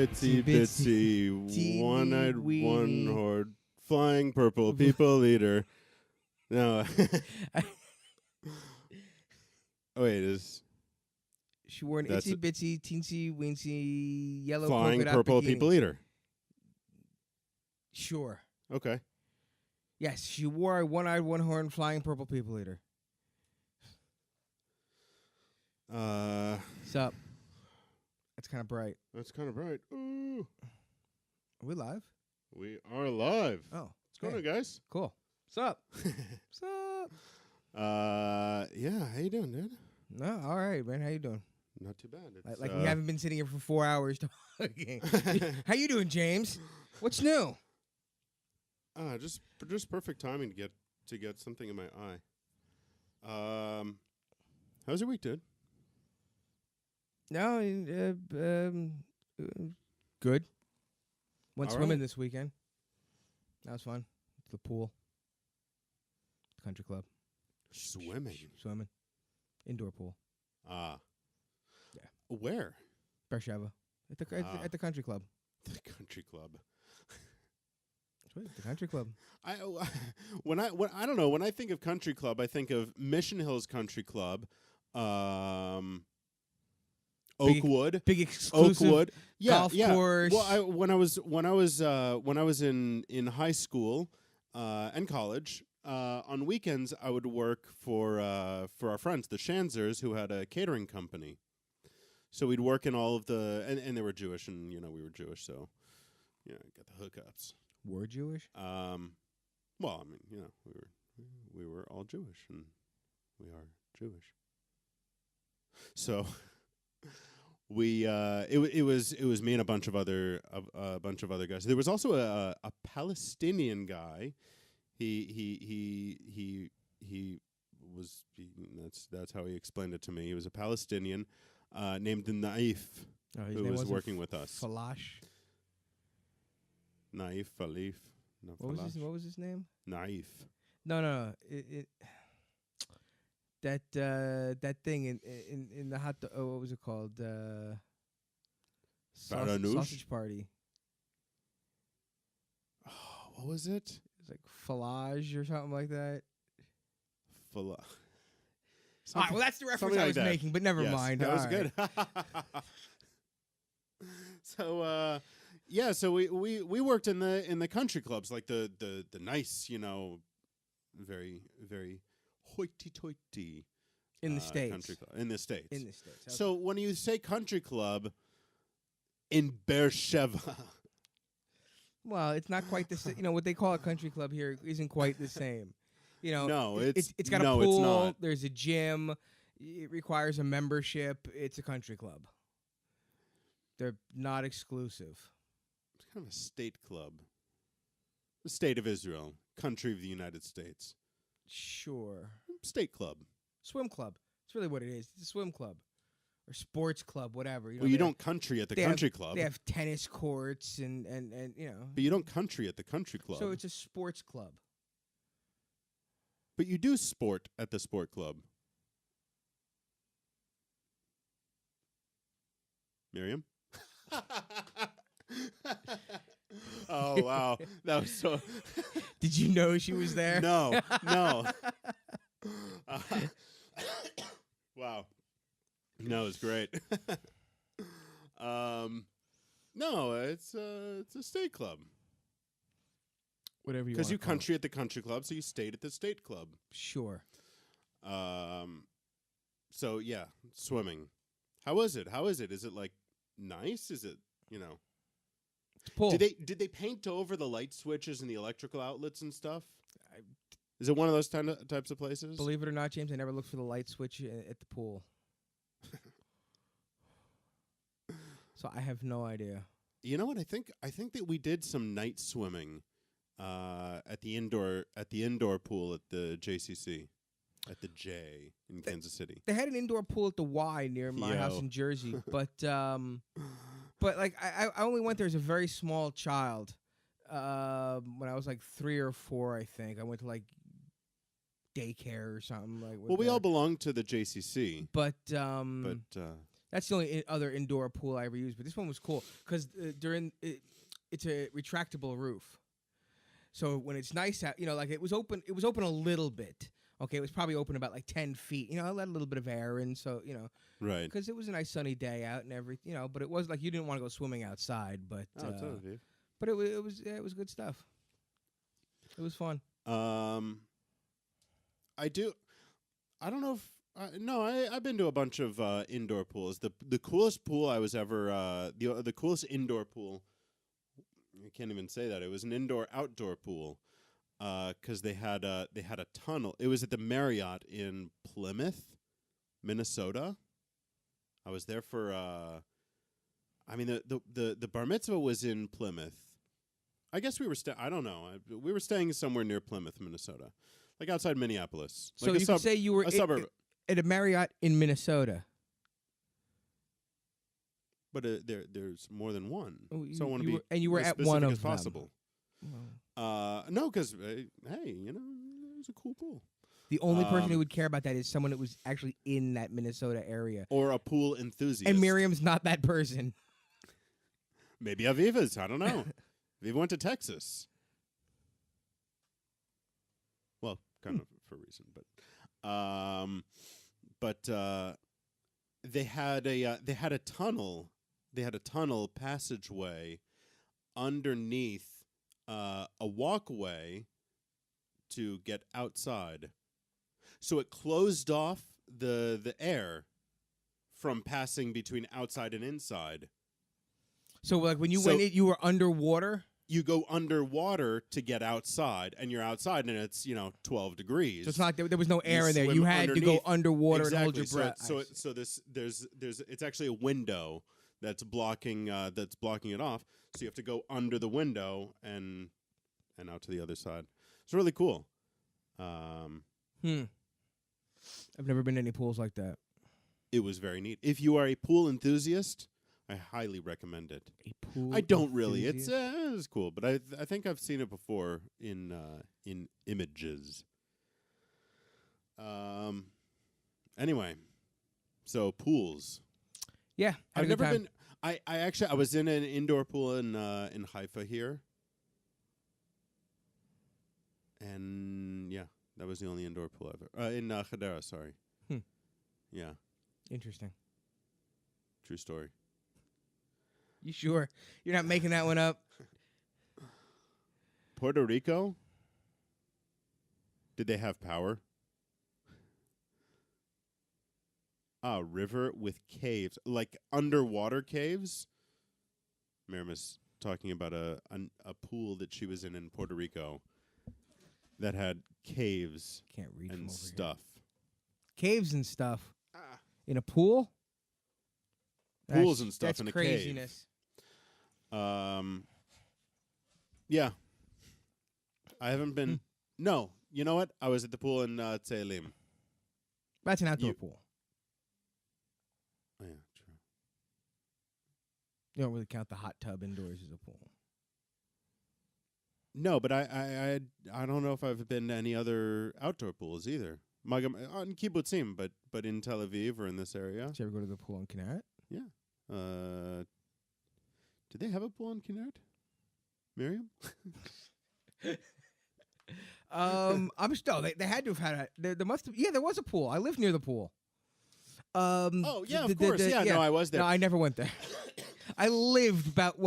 itsy bitsy, one-eyed, one-horned, flying purple people eater. No. Oh, wait, She wore an That's itsy bitsy, teensy weensy, yellow flying polka dot purple bikini. people eater. Sure. Okay. Yes, she wore a one-eyed, one-horned, flying purple people eater. Sup? That's kind of bright. That's kind of bright. Ooh. Are we live? We are live. Oh. What's going on, guys? Cool. Sup? Sup? Yeah, how you doing, dude? No, all right, man. How you doing? Not too bad. It's, Like we haven't been sitting here for 4 hours talking. How you doing, James? What's new? Just perfect timing to get something in my eye. How's your week, dude? No, good. Went All swimming right. this weekend. That was fun. The pool. Country club. Swimming. Swimming. Indoor pool. Ah. Yeah. Where? Beersheba. At the country club. The country club. Sweet, the country club. I don't know. When I think of country club, I think of Mission Hills Country Club, Oakwood, Big exclusive Oakwood, golf course. Well, when I was in high school and college, on weekends I would work for our friends, the Shanzers, who had a catering company. So we'd work in all of and they were Jewish, and we were Jewish, so got the hookups. Were Jewish? Well, I mean, we were all Jewish, and we are Jewish. So we it was me and a bunch of other guys. There was also a Palestinian guy. He was that's how he explained it to me. He was a Palestinian named Naif, who was working with us. Falash. Naif, Falif. No, What was his name? Naif. No. That thing in the hot dog. Oh, what was it called? Sausage party. Oh, what was it? It's like falage or something like that. Fala. All right, well, that's the reference I was making, but never mind. That All was right. good. So so we worked in the country clubs, like the nice, very very hoity-toity In the States. country club in the States. In the States. Okay. So when you say country club in Beersheba, Well, it's not quite the same. What they call a country club here isn't quite the same. No, it's got a no, pool. it's not. There's a gym. It requires a membership. It's a country club. They're not exclusive. It's kind of a state club. The state of Israel, country of the United States. Sure. State club. Swim club. It's really what it is. It's a swim club. Or sports club, whatever. Well, you don't country at the country club. They have tennis courts and. But you don't country at the country club. So it's a sports club. But you do sport at the sport club. Miriam? Oh, wow. That was so... Did you know she was there? No. Wow. No, it's great. No, it's a state club. Whatever you want. Because you country at the country club, so you stayed at the state club. Sure. So yeah, swimming. How is it? Is it like nice? Is it Pool. Did they paint over the light switches and the electrical outlets and stuff? Is it one of those types of places? Believe it or not, James, I never looked for the light switch at the pool. So I have no idea. You know what? I think that we did some night swimming at the indoor pool at the JCC, at the J in Kansas City. They had an indoor pool at the Y near my house in Jersey, but like I only went there as a very small child. When I was like 3 or 4, I think I went to like daycare or something like. Well, we all belong to the JCC, but That's the only other indoor pool I ever used. But this one was cool because it's a retractable roof. So when it's nice out, like it was open a little bit. Okay, it was probably open about like 10 feet. I let a little bit of air in, so Right. because it was a nice sunny day out and everything. But it was like you didn't want to go swimming outside. But Totally. but it was good stuff. It was fun. I don't know if no. I've been to a bunch of indoor pools. The coolest pool I was ever the coolest indoor pool. I can't even say that. It was an outdoor pool. Because they had a tunnel. It was at the Marriott in Plymouth, Minnesota. I was there for. The bar mitzvah was in Plymouth. I guess we were. I don't know. We were staying somewhere near Plymouth, Minnesota, like outside Minneapolis. So like you could say you were suburb. At a Marriott in Minnesota. But there's more than one. Oh, so I want to be and you were as at one specific of as possible. Wow. No, because hey, it was a cool pool. The only person who would care about that is someone that was actually in that Minnesota area. Or a pool enthusiast. And Miriam's not that person. Maybe Aviva's. I don't know. Aviva went to Texas. Well, kind of for a reason, but they had a tunnel. They had a tunnel passageway underneath a walkway to get outside. So it closed off the air from passing between outside and inside. So like when you went in, you were underwater? You go underwater to get outside, and you're outside, and it's 12 degrees. So it's not there was no air in there. You had to go underwater and hold your breath. So there's it's actually a window that's blocking it off. So you have to go under the window and out to the other side. It's really cool. I've never been to any pools like that. It was very neat. If you are a pool enthusiast, I highly recommend it. A pool I don't really. enthusiast? It's cool, but I think I've seen it before in images. Anyway, so pools. Yeah, I've never been. I actually was in an indoor pool in Haifa here, and yeah, that was the only indoor pool ever in Hadera. Sorry. Yeah. Interesting. True story. You sure? You're not making that one up? Puerto Rico? Did they have power? A river with caves, like underwater caves. Miriam is talking about a pool that she was in Puerto Rico that had caves Can't read and from over stuff. Here. Caves and stuff in a pool. Pools and stuff in a craziness. cave. Yeah. I haven't been. No, you know what? I was at the pool in Tselim. That's an outdoor pool. Oh, yeah, true. You don't really count the hot tub indoors as a pool. No, but I don't know if I've been to any other outdoor pools either. On Kibbutzim, but in Tel Aviv or in this area. Did you ever go to the pool in Kinneret? Yeah. Did they have a pool in Kinneret? Miriam? I'm still. They had to have had a. There must have. Yeah, there was a pool. I lived near the pool. Oh yeah, of course. Yeah, no, I was there. No, I never went there. I lived about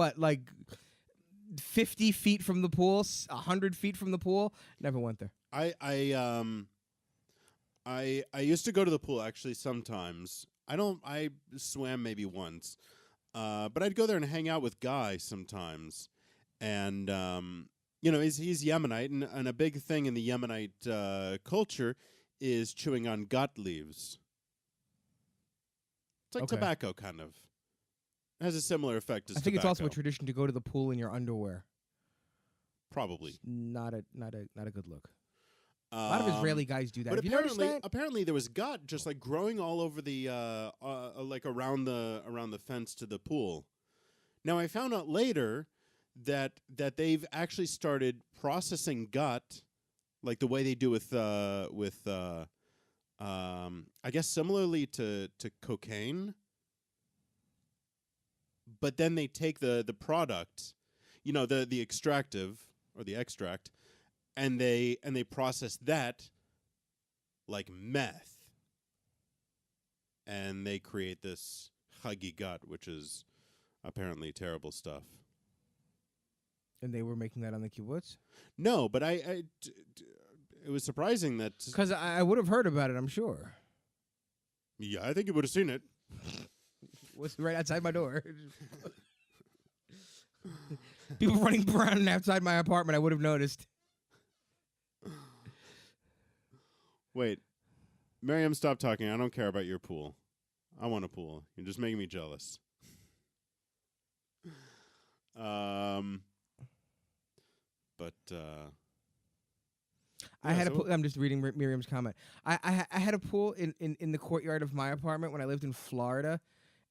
50 feet from the pool, 100 feet from the pool. Never went there. I used to go to the pool actually sometimes. I swam maybe once, but I'd go there and hang out with Guy sometimes, and he's Yemenite, and a big thing in the Yemenite culture is chewing on gut leaves. It's like tobacco, kind of. It has a similar effect as tobacco. I think it's also a tradition to go to the pool in your underwear. Probably. It's not a good look. A lot of Israeli guys do that. But Have you noticed that? Apparently there was gut just like growing all over the like around the fence to the pool. Now I found out later that they've actually started processing gut like the way they do with I guess similarly to cocaine. but then they take the product, the extractive or the extract, and they process that like meth, and they create this chagigat, which is apparently terrible stuff. And they were making that on the kibbutz? No, but it was surprising that... Because I would have heard about it, I'm sure. Yeah, I think you would have seen it. Was right outside my door. People running around outside my apartment, I would have noticed. Wait. Miriam, stop talking. I don't care about your pool. I want a pool. You're just making me jealous. I had a pool. I'm just reading Miriam's comment. I had a pool in the courtyard of my apartment when I lived in Florida,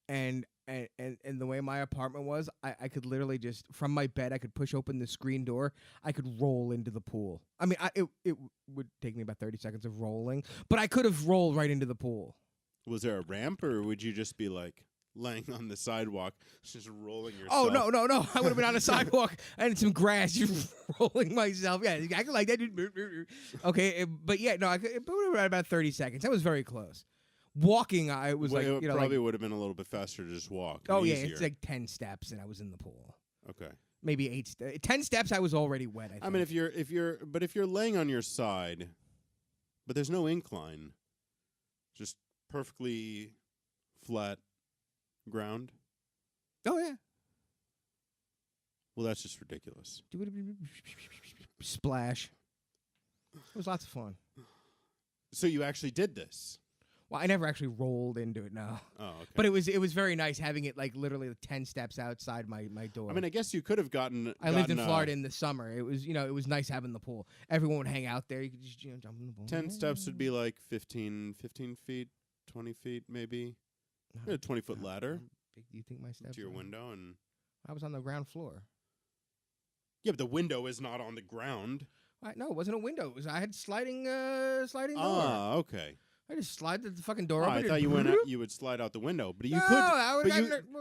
and the way my apartment was, I could literally just from my bed I could push open the screen door. I could roll into the pool. I mean, it would take me about 30 seconds of rolling, but I could have rolled right into the pool. Was there a ramp, or would you just be like laying on the sidewalk, just rolling yourself? Oh, no. I would have been on a sidewalk and some grass, just rolling myself. Yeah, exactly like that. Okay, but yeah, no, it would have been about 30 seconds. That was very close. Walking, I was it probably would have been a little bit faster to just walk. Oh, yeah, easier. it's like 10 steps, and I was in the pool. Okay. Maybe 10 steps, I was already wet, I think. I mean, if you're laying on your side, but there's no incline, just perfectly flat ground. Oh, yeah. Well, that's just ridiculous. Splash. It was lots of fun. So you actually did this? Well, I never actually rolled into it, no. Oh, okay. But it was very nice having it like literally 10 steps outside my door. I mean, I guess you could have gotten. I lived in Florida in the summer. It was it was nice having the pool. Everyone would hang out there. You could just jump in the pool. 10 steps would be like 15 feet, 20 feet maybe. A 20-foot ladder. Big do you think my steps to your were? window, and I was on the ground floor. yeah, but the window is not on the ground. No, it wasn't a window. I had sliding door. Ah, okay. I just slide the fucking door Oh, open. I thought you would slide out the window, but you could.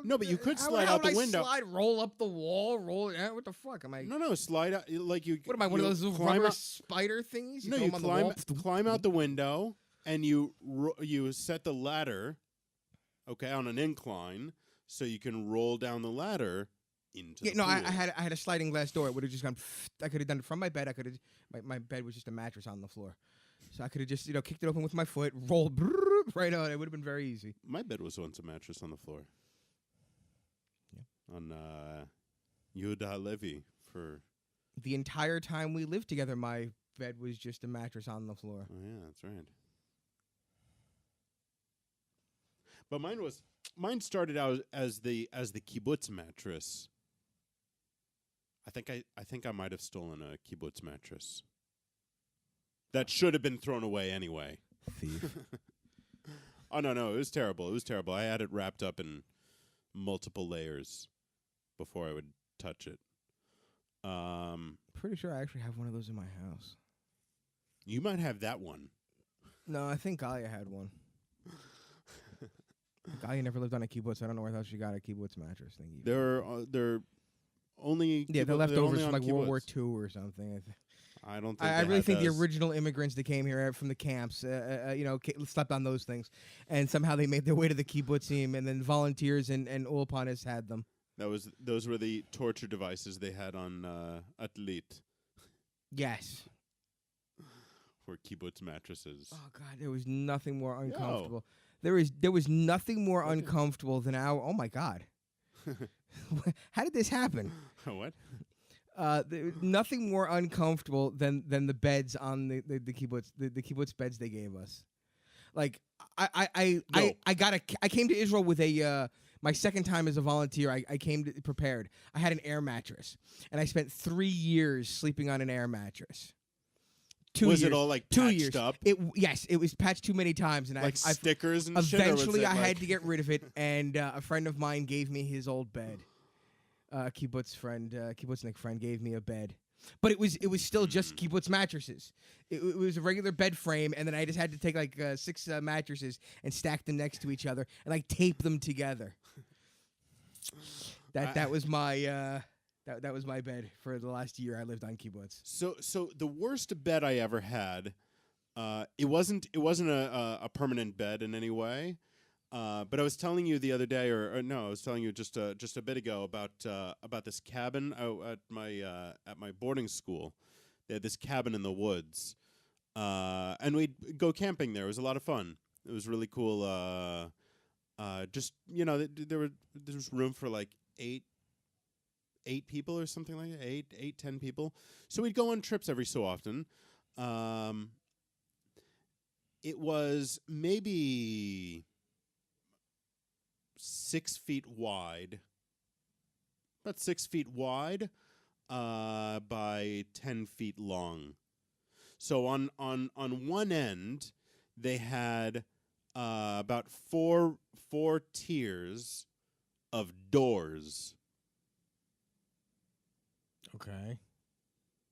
But you could slide out the window. Roll up the wall, roll it out. What the fuck am I? No, slide out like you. What am I? One of those little rubber spider thingies? No, you climb out the window, and you set the ladder, okay, on an incline, so you can roll down the ladder into. Yeah, the pool. I had a sliding glass door. It would have just gone. I could have done it from my bed. I could have. My bed was just a mattress on the floor. So I could have just, kicked it open with my foot, rolled right on. It would have been very easy. My bed was once a mattress on the floor. Yeah. On Yehuda Levi for... The entire time we lived together, my bed was just a mattress on the floor. Oh, yeah, that's right. But mine started out as the kibbutz mattress. I think I might have stolen a kibbutz mattress. That should have been thrown away anyway. Thief. Oh, no, it was terrible. It was terrible. I had it wrapped up in multiple layers before I would touch it. Pretty sure I actually have one of those in my house. You might have that one. No, I think Galia had one. Galia never lived on a kibbutz. I don't know where else she got a kibbutz mattress thing. They're only... Yeah, they're leftovers from like World War II or something. I don't think I really think the original immigrants that came here from the camps, slept on those things, and somehow they made their way to the kibbutzim, and then volunteers and ulpanis had them. Those were the torture devices they had on Atlit. Yes. For kibbutz mattresses. Oh God, there was nothing more uncomfortable. Yo. There was nothing more uncomfortable than our. Oh my God. How did this happen? What? Nothing more uncomfortable than the beds on the kibbutz, the kibbutz beds they gave us. Like I came to Israel with my second time as a volunteer. I came prepared. I had an air mattress, and I spent 3 years sleeping on an air mattress. 2 years. Was it all like patched up? Yes, it was patched too many times, and like stickers and eventually shit. I had to get rid of it, and a friend of mine gave me his old bed. Kibbutznik friend gave me a bed, but it was still just kibbutz mattresses. It was a regular bed frame, and then I just had to take like 6 mattresses and stack them next to each other and like tape them together. That was my that was my bed for the last year I lived on kibbutz. So the worst bed I ever had, it wasn't a permanent bed in any way. But I was telling you the other day, or no, I was telling you just a bit ago about this cabin at my boarding school. They had this cabin in the woods, and we'd go camping there. It was a lot of fun. It was really cool. Just there was room for like eight people or something like that, 10 people. So we'd go on trips every so often. It was maybe 6 feet wide, about 6 feet wide, by 10 feet long. So on one end, they had about four tiers of doors. Okay.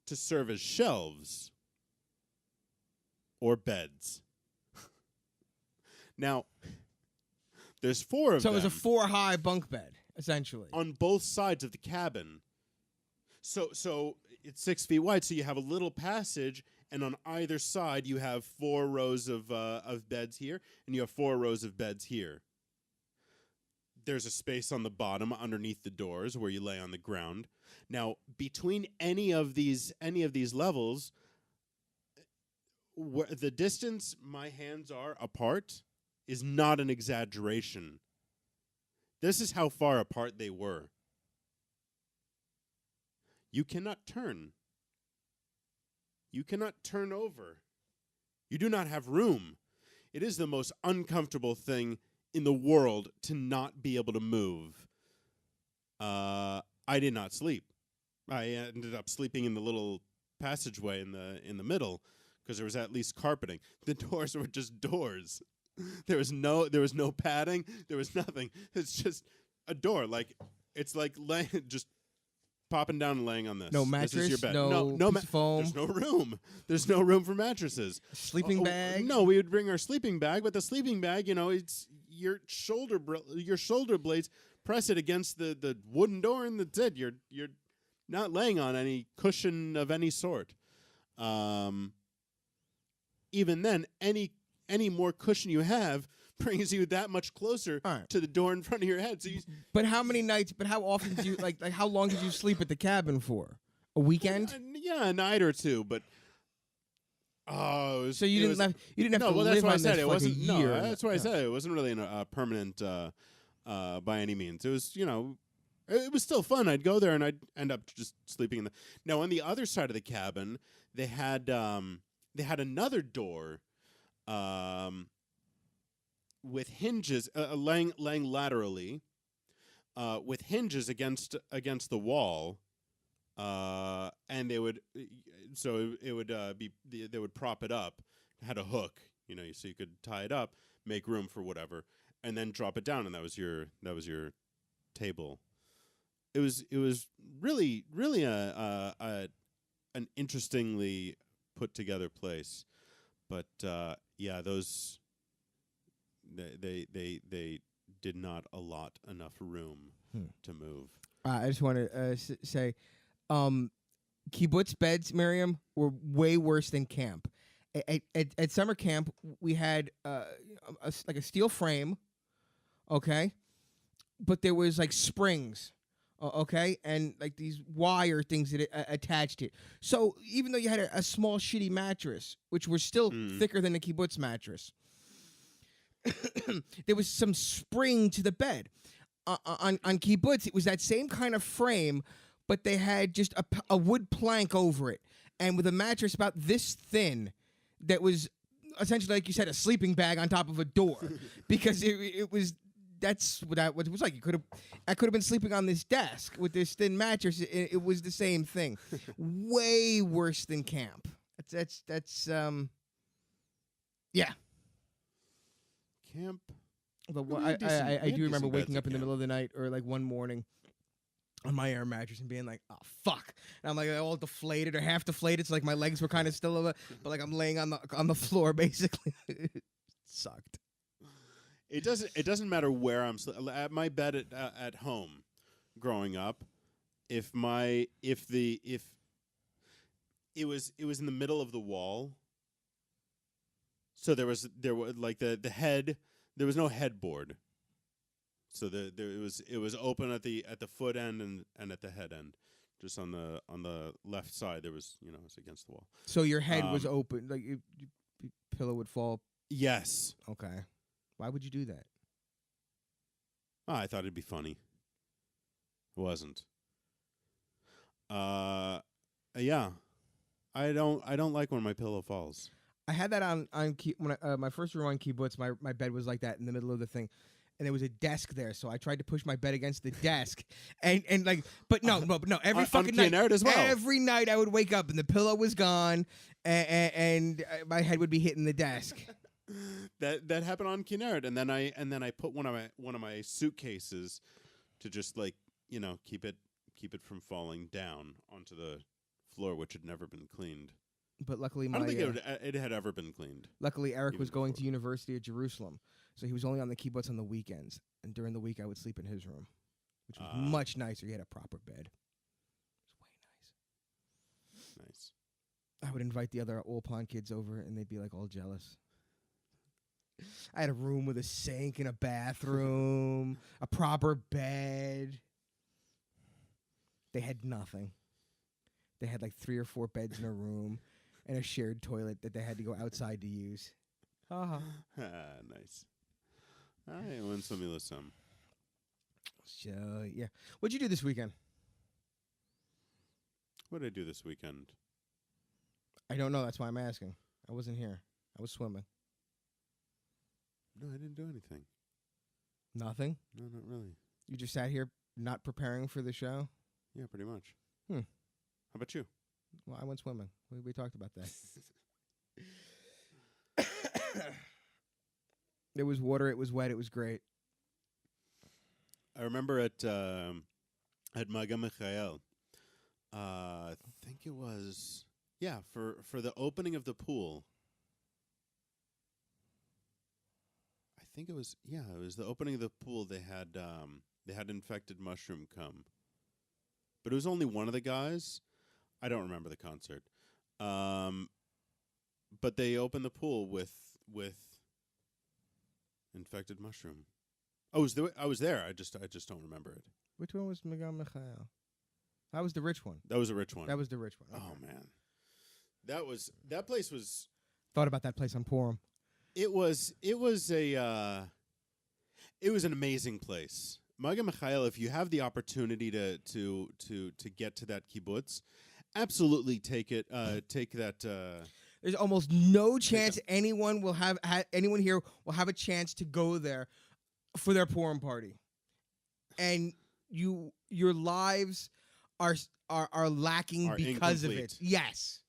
To serve as shelves or beds. Now, there's 4 of them. So it was a 4-high bunk bed, essentially. On both sides of the cabin. So it's 6 feet wide, so you have a little passage, and on either side you have 4 rows of beds here, and you have 4 rows of beds here. There's a space on the bottom underneath the doors where you lay on the ground. Now, between any of these levels, the distance my hands are apart is not an exaggeration. This is how far apart they were. You cannot turn. You cannot turn over. You do not have room. It is the most uncomfortable thing in the world to not be able to move. I did not sleep. I ended up sleeping in the little passageway in the middle because there was at least carpeting. The doors were just doors. There was no padding. There was nothing. It's just a door. Like it's like just popping down and laying on this. No mattress. This is your bed. No piece of foam. There's no room. There's no room for mattresses. Sleeping bag. No, we would bring our sleeping bag, but the sleeping bag, it's your shoulder blades press it against the wooden door, and that's it. You're not laying on any cushion of any sort. Even then, any more cushion you have brings you that much closer to the door in front of your head. So but how many nights? But how often do you like how long did you sleep at the cabin for? A weekend? Yeah, a night or two. But so you didn't have to live on this for like a year. No, that's why I said it wasn't really a permanent by any means. It was it was still fun. I'd go there and I'd end up just sleeping in the. Now on the other side of the cabin, they had another door. With hinges laying laterally, with hinges against the wall, and they would they would prop it up. It had a hook, so you could tie it up, make room for whatever, and then drop it down, and that was your table. It was really an interestingly put together place, but yeah, those. They did not allot enough room to move. I just want to say, kibbutz beds, Miriam, were way worse than camp. At summer camp, we had like a steel frame, okay, but there was like springs, okay, and like these wire things that attached it. So even though you had a small shitty mattress, which were still thicker than the kibbutz mattress. There was some spring to the bed. On kibbutz, it was that same kind of frame, but they had just a wood plank over it, and with a mattress about this thin, that was essentially, like you said, a sleeping bag on top of a door, because it was. That's what it was like. I could have been sleeping on this desk with this thin mattress. It was the same thing. Way worse than camp. That's yeah. Camp. I do remember waking up in the middle of the night or like one morning on my air mattress and being like, oh fuck, and I'm like all deflated or half deflated, so like my legs were kind of still over, but like I'm laying on the floor basically. It sucked. It doesn't matter where I'm at my bed at home. growing up, if it was in the middle of the wall. So there was like the head. There was no headboard. So it was open at the foot end and at the head end, just on the left side. There was it was against the wall. So your head was open, like your pillow would fall. Yes. Okay. Why would you do that? I thought it'd be funny. It wasn't. Yeah. I don't like when my pillow falls. I had that on when my first room on kibbutz. My bed was like that in the middle of the thing, and there was a desk there. So I tried to push my bed against the desk, and but no. Every fucking night as well. Every night I would wake up and the pillow was gone, and my head would be hitting the desk. That happened on Kinneret, and then I put one of my suitcases to just keep it from falling down onto the floor, which had never been cleaned. But luckily, I don't think it had ever been cleaned. Luckily, Eric was going to University of Jerusalem, so he was only on the kibbutz on the weekends, and during the week I would sleep in his room, which was much nicer. He had a proper bed. It was way nice. Nice. I would invite the other Olpon kids over, and they'd be like all jealous. I had a room with a sink and a bathroom, a proper bed. They had nothing. They had like 3 or 4 beds in a room and a shared toilet that they had to go outside to use. Nice. I win some, you lose some. So, yeah. What'd you do this weekend? What did I do this weekend? I don't know. That's why I'm asking. I wasn't here. I was swimming. No, I didn't do anything. Nothing? No, not really. You just sat here not preparing for the show? Yeah, pretty much. How about you? Well, I went swimming. We talked about that. There was water. It was wet. It was great. I remember at Maga Michael, I think it was, for the opening of the pool. I think it was the opening of the pool. They had infected mushroom come, but it was only one of the guys. I don't remember the concert, but they opened the pool with infected mushroom. I was there. I just don't remember it. Which one was Megan Michael? That was the rich one. That was a rich one. That was the rich one. Okay. Oh man, that place was. Thought about that place on Purim. It was an amazing place. Maga Michael, if you have the opportunity to get to that kibbutz, absolutely take it. Take that. There's almost no chance anyone will anyone here will have a chance to go there for their Purim party, and your lives are lacking because incomplete. of it.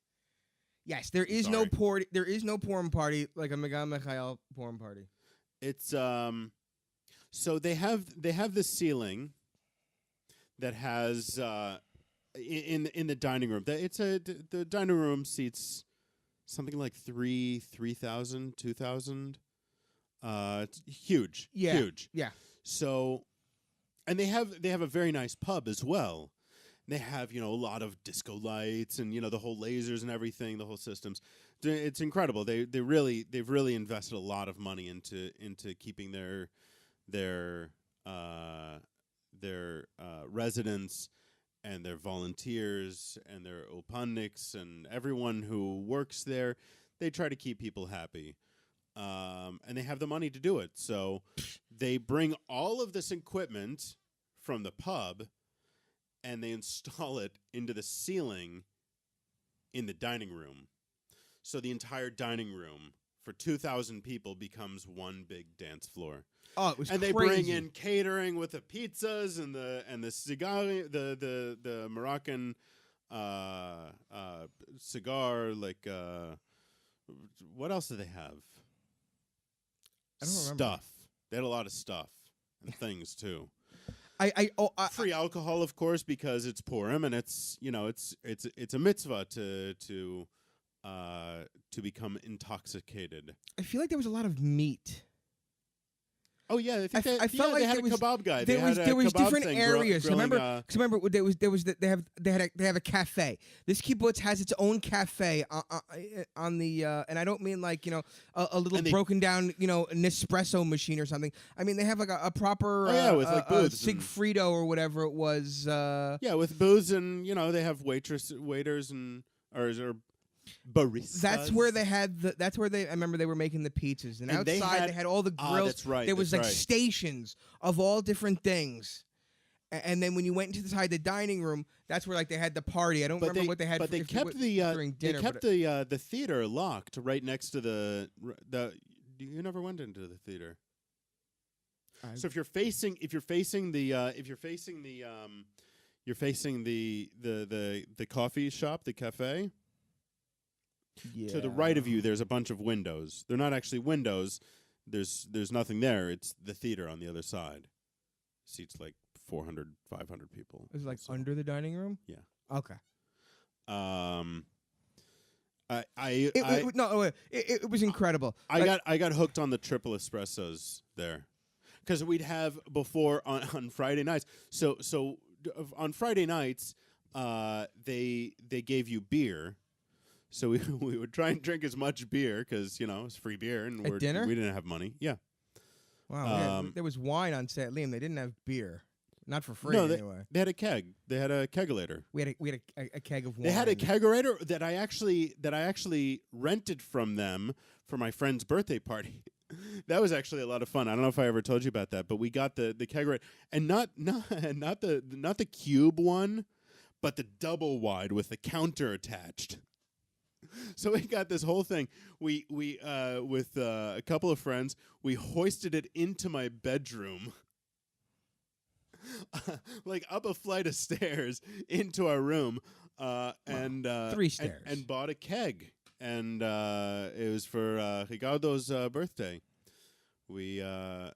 Yes, there is no Purim party like a Megan Michael Purim party. It's so they have this ceiling that has in the dining room. The dining room seats something like 3,000, 2,000. It's huge. Yeah. Huge. Yeah. So, and they have a very nice pub as well. They have, a lot of disco lights and, the whole lasers and everything, the whole systems. It's incredible. They've really invested a lot of money into keeping their residents and their volunteers and their opanics and everyone who works there. They try to keep people happy. And they have the money to do it. So they bring all of this equipment from the pub and they install it into the ceiling in the dining room. So the entire dining room for 2,000 people becomes one big dance floor. Oh, it was and crazy. They bring in catering with the pizzas and the cigar, the Moroccan cigar. Like what else do they have? I don't remember. Stuff. They had a lot of stuff and things too. Free alcohol, of course, because it's Purim and it's it's a mitzvah to become intoxicated. I feel like there was a lot of meat. Oh yeah, I think I felt like they had there a was- kebab guy. There was kebab different thing areas. grilling, Remember? Because remember, they have a cafe. This kibbutz has its own cafe on the, and I don't mean like a little And they- broken down Nespresso machine or something. I mean they have like a proper with like booths and- Sigfrido or whatever it was. Yeah, with booths and they have waiters and or baristas. That's where they had the. That's where they. I remember they were making the pizzas, and And they outside they had all the grills. that's right. There was that's like right. stations of all different things. And then when you went inside the dining room, that's where like they had the party. I don't remember what they had. But they kept the during dinner. they kept the theater locked right next to the. You never went into the theater. So if you're facing the coffee shop, the cafe. To the right of you, there's a bunch of windows. They're not actually windows. There's nothing there. It's the theater on the other side. Seats like 400, 500 people. Is it like under the dining room? Yeah. Okay. It was incredible. I got hooked on the triple espressos there, because we'd have before on Friday nights. So on Friday nights, they gave you beer. So we would try and drink as much beer because it's free beer and At dinner? we didn't have money. Yeah. Wow. There was wine on Sat Liam. They didn't have beer, not for free No, anyway. they had a keg. They had a kegulator. We had a keg of wine. They had a kegerator that I actually rented from them for my friend's birthday party. That was actually a lot of fun. I don't know if I ever told you about that, but we got the kegerator, and not the cube one, but the double wide with the counter attached. So we got this whole thing. We with a couple of friends, we hoisted it into my bedroom. Like up a flight of stairs into our room, and 3 stairs, and bought a keg, and it was for Ricardo's birthday. We and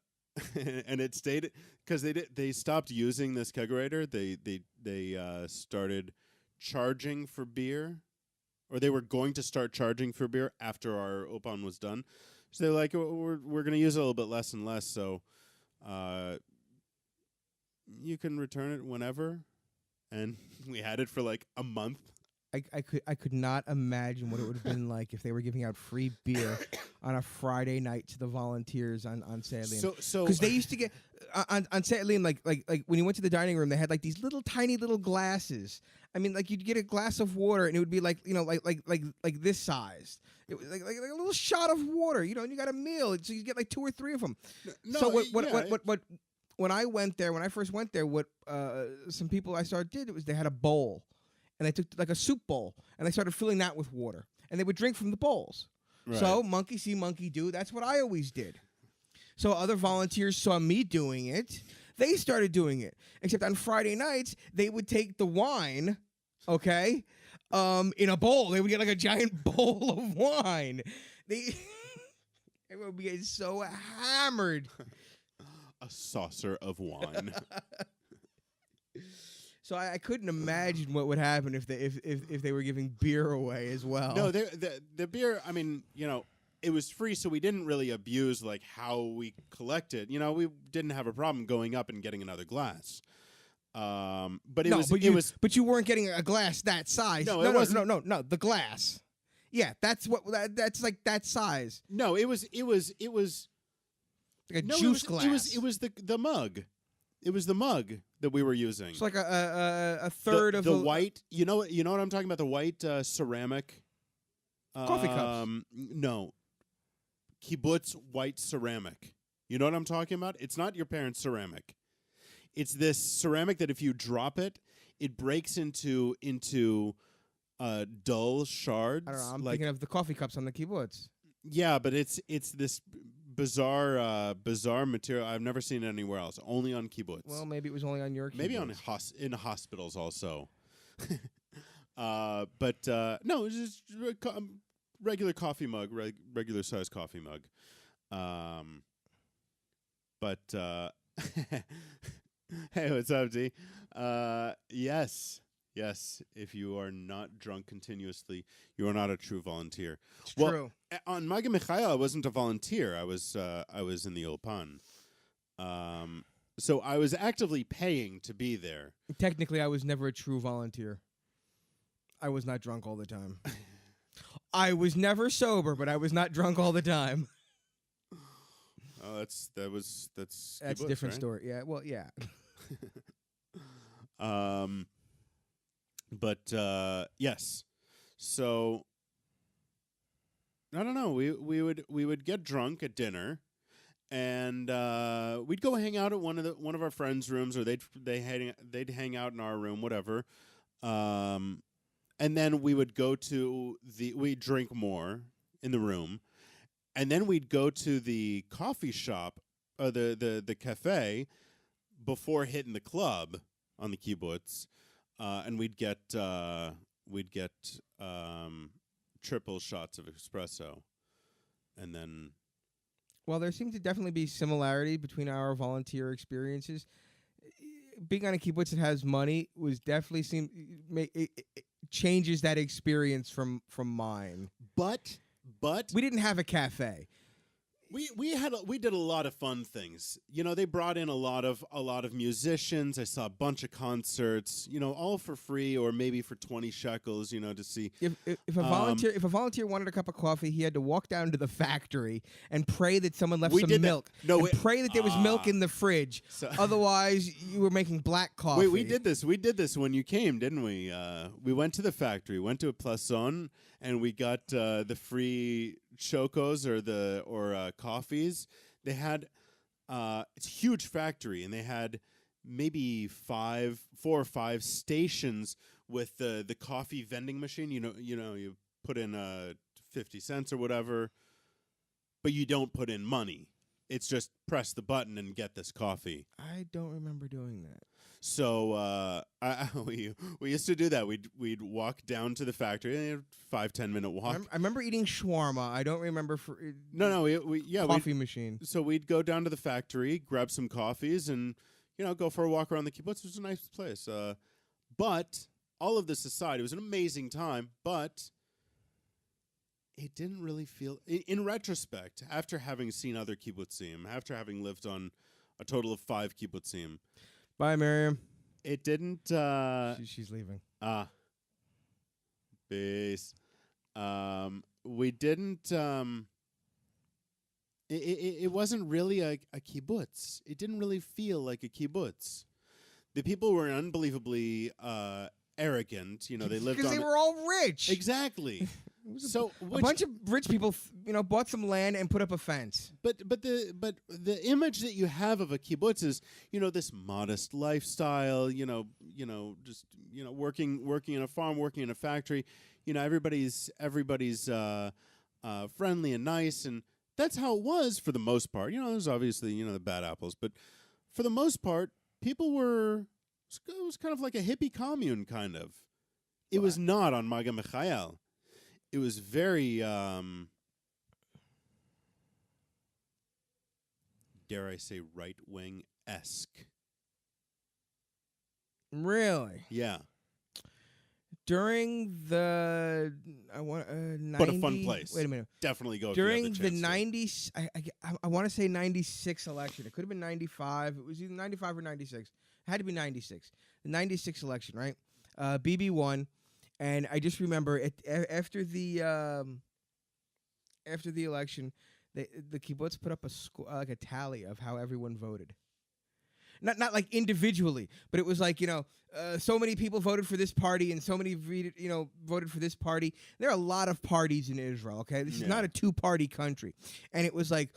it stayed because they stopped using this kegerator. They started charging for beer, or they were going to start charging for beer after our Opan was done. So they're like, we're going to use it a little bit less and less. So. You can return it whenever, and we had it for like a month. I could not imagine what it would have been like if they were giving out free beer on a Friday night to the volunteers on Sat Liam. So because they used to get on Sat Liam, like when you went to the dining room, they had like these little tiny little glasses. I mean, like you'd get a glass of water and it would be like like this size. It was like a little shot of water, and you got a meal, so you get like 2 or 3 of them. No, so what when I first went there, what some people I saw did was they had a bowl, and they took like a soup bowl, and they started filling that with water, and they would drink from the bowls. Right. So monkey see, monkey do. That's what I always did. So other volunteers saw me doing it. They started doing it. Except on Friday nights, they would take the wine, okay, in a bowl. They would get like a giant bowl of wine. Everyone would get so hammered. A saucer of wine. So I couldn't imagine what would happen if they were giving beer away as well. No, the beer. I mean, it was free, so we didn't really abuse like how we collected. We didn't have a problem going up and getting another glass. But you weren't getting a glass that size. No, it wasn't. No, the glass. Yeah, that's that's like that size. No, it was like a juice glass. It was the mug. It was the mug that we were using. It's like a third of the white. You know what I'm talking about? The white ceramic coffee cups. No, kibbutz white ceramic. You know what I'm talking about? It's not your parents' ceramic. It's this ceramic that if you drop it, it breaks into dull shards. I don't know. I'm thinking of the coffee cups on the kibbutz. Yeah, but it's this bizarre material. I've never seen it anywhere else. Only on kibbutz. Well, maybe it was only on your kibbutz. Maybe in hospitals also. But no, it's just regular coffee mug, regular size coffee mug. But hey, what's up, D? Yes. If you are not drunk continuously, you are not a true volunteer. It's true. On Maga Michael, I wasn't a volunteer. I was in the Ulpan. So I was actively paying to be there. Technically, I was never a true volunteer. I was not drunk all the time. I was never sober, but I was not drunk all the time. Oh, that's That's kibbutz, a different right? story. Yeah, well, yeah. But yes. So I don't know. We would get drunk at dinner, and we'd go hang out at one of our friends' rooms, or they'd hang out in our room, whatever. And then we would go to we'd drink more in the room, and then we'd go to the coffee shop, the cafe, before hitting the club on the kibbutz, and we'd get triple shots of espresso, and then. Well, there seems to definitely be similarity between our volunteer experiences. Being on a kibbutz that has money was definitely it changes that experience from mine. But We didn't have a cafe. we did a lot of fun things. You know, they brought in a lot of musicians. I saw a bunch of concerts. You know, all for free or maybe for 20 shekels. You know, to see. If a volunteer wanted a cup of coffee, he had to walk down to the factory and pray that someone left some milk. Pray that there was milk in the fridge. Otherwise, you were making black coffee. Wait, we did this. We did this when you came, didn't we? We went to the factory, went to a Plaçon, and we got the free chocos or coffees. They had it's a huge factory, and they had maybe 4 or 5 stations with the coffee vending machine. You put in 50 cents or whatever, but you don't put in money. It's just press the button and get this coffee. I don't remember doing that. So we used to do that. We'd walk down to the factory, 5-10 minute walk. I remember eating shawarma. I don't remember coffee machine. So we'd go down to the factory, grab some coffees, and go for a walk around the kibbutz. It was a nice place. But all of this aside, it was an amazing time. But it didn't really feel, in retrospect, after having seen other kibbutzim, after having lived on a total of 5 kibbutzim. Bye, Miriam. It didn't. She's leaving. Peace. We didn't. It wasn't really a kibbutz. It didn't really feel like a kibbutz. The people were unbelievably arrogant. They lived because they were all rich. Exactly. So a bunch of rich people, bought some land and put up a fence. But the image that you have of a kibbutz is, this modest lifestyle. Just working in a farm, working in a factory. Everybody's friendly and nice, and that's how it was for the most part. There's obviously the bad apples, but for the most part, people were. It was kind of like a hippie commune, kind of. It was not on Maga Michael. It was very, dare I say, right-wing-esque. Really? Yeah. During the 90s, but a fun place. Wait a minute. Definitely go. During the 90s, I want to say 96 election. It could have been 95. It was either 95 or 96. It had to be 96. The 96 election, right? BB won. And I just remember after the election, the kibbutz put up a tally of how everyone voted. Not like individually, but it was like so many people voted for this party and so many voted for this party. There are a lot of parties in Israel. Okay, this is not a 2-party country, and it was like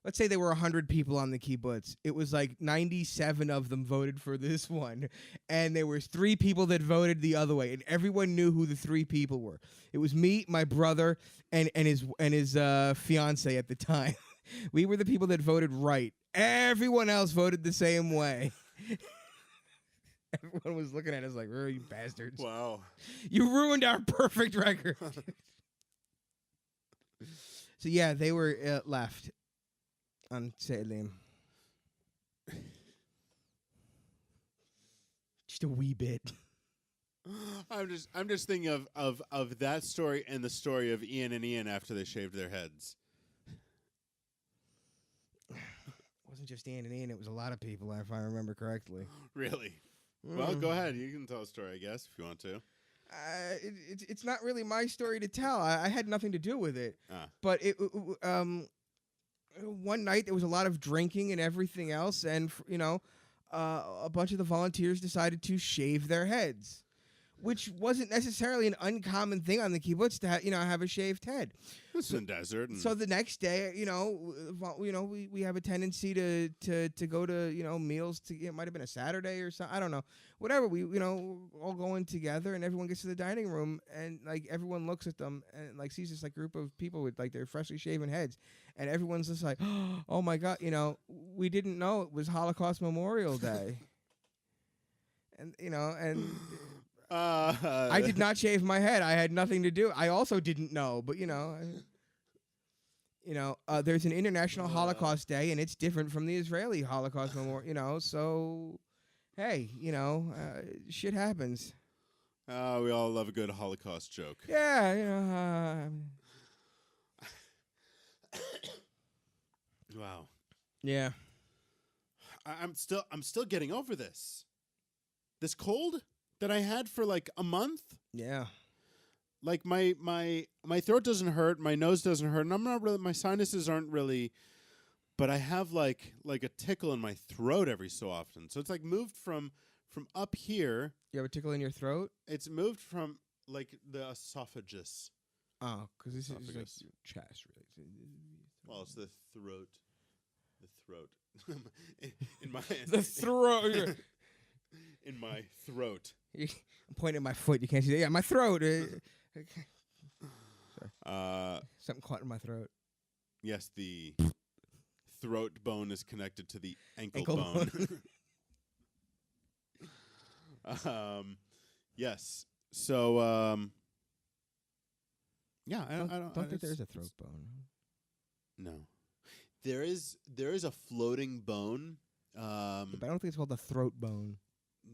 let's say there were 100 people on the kibbutz. It was like 97 of them voted for this one, and there was 3 people that voted the other way, and everyone knew who the 3 people were. It was me, my brother, and his fiance at the time. We were the people that voted right. Everyone else voted the same way. Everyone was looking at us like, "Oh, you bastards! Wow, you ruined our perfect record." So yeah, they were left. On Selim. Just a wee bit. I'm just thinking of that story and the story of Ian and Ian after they shaved their heads. wasn't just Ann and Ian. It was a lot of people, if I remember correctly. Really? Well, go ahead. You can tell a story, I guess, if you want to. It's not really my story to tell. I had nothing to do with it. But one night there was a lot of drinking and everything else, and a bunch of the volunteers decided to shave their heads, which wasn't necessarily an uncommon thing on the kibbutz to have a shaved head. It's in the desert. So the next day, we have a tendency to go to meals. It might have been a Saturday or something. I don't know. Whatever. We all go in together, and everyone gets to the dining room, and like everyone looks at them and like sees this like group of people with like their freshly shaven heads, and everyone's just like, oh my God, we didn't know it was Holocaust Memorial Day, and I did not shave my head. I had nothing to do. I also didn't know, but there's an International Holocaust Day, and it's different from the Israeli Holocaust Memorial. So, hey, shit happens. We all love a good Holocaust joke. Yeah, Wow. Yeah. I'm still getting over this. This cold that I had for like a month. Yeah. Like my throat doesn't hurt, my nose doesn't hurt, and I'm not really, my sinuses aren't really, but I have like a tickle in my throat every so often. So it's like moved from up here. You have a tickle in your throat? It's moved from like the esophagus. Oh, because this is like your chest, really. Well, it's the throat. The throat. in my the throat. In my throat. I'm pointing at my foot. You can't see that. Yeah, my throat. Sorry. Something caught in my throat. Yes, the throat bone is connected to the ankle bone. Yes. So, yeah, I don't think there's a throat bone. No. There is a floating bone. But I don't think it's called the throat bone.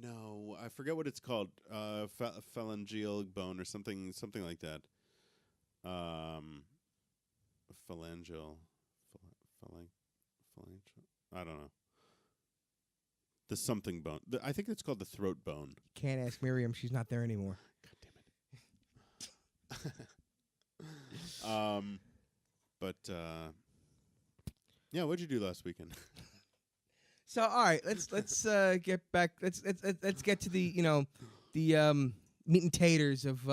No, I forget what it's called. Phalangeal bone or something like that. Phalangeal. I don't know. The something bone. I think it's called the throat bone. Can't ask Miriam. She's not there anymore. God damn it. But yeah, what'd you do last weekend? So all right, let's get back. Let's get to the the meat and taters of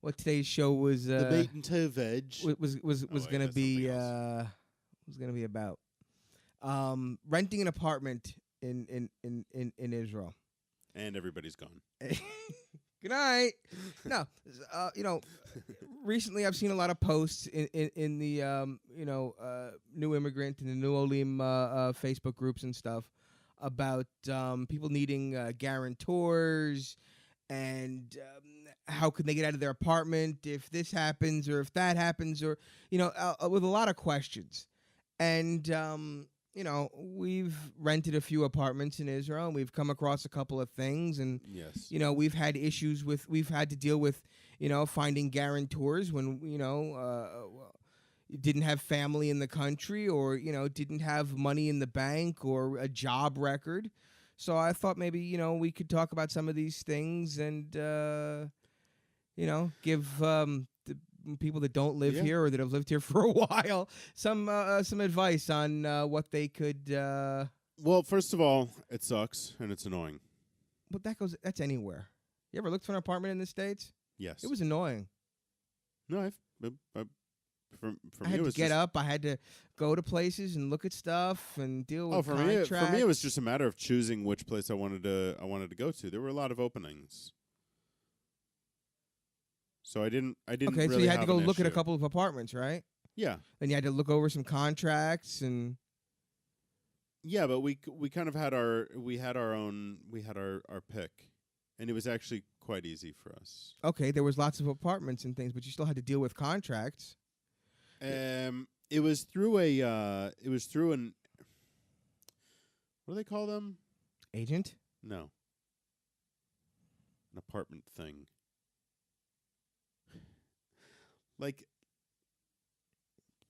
what today's show was. The meat and toe veg was going to be about. Renting an apartment in Israel. And everybody's gone. Good night. No, recently I've seen a lot of posts in the new immigrant and the new Olim Facebook groups and stuff about people needing guarantors and how can they get out of their apartment if this happens or if that happens, or with a lot of questions. And we've rented a few apartments in Israel, and we've come across a couple of things, and yes, we've had issues with, we've had to deal with, finding guarantors when didn't have family in the country, or didn't have money in the bank or a job record. So I thought maybe we could talk about some of these things and give the people that don't live here or that have lived here for a while some advice on what they could. Well, first of all, it sucks and it's annoying. But that's anywhere. You ever looked for an apartment in the States? Yes. It was annoying. No, I had to get up. I had to go to places and look at stuff and deal with contracts. For me, it was just a matter of choosing which place I wanted to go to. There were a lot of openings. So I didn't. Okay, really so you had to go look at a couple of apartments, right? Yeah. Then you had to look over some contracts and. Yeah, but we kind of had our pick, and it was actually quite easy for us. Okay, there was lots of apartments and things, but you still had to deal with contracts. It was through an. What do they call them? Agent? No. An apartment thing.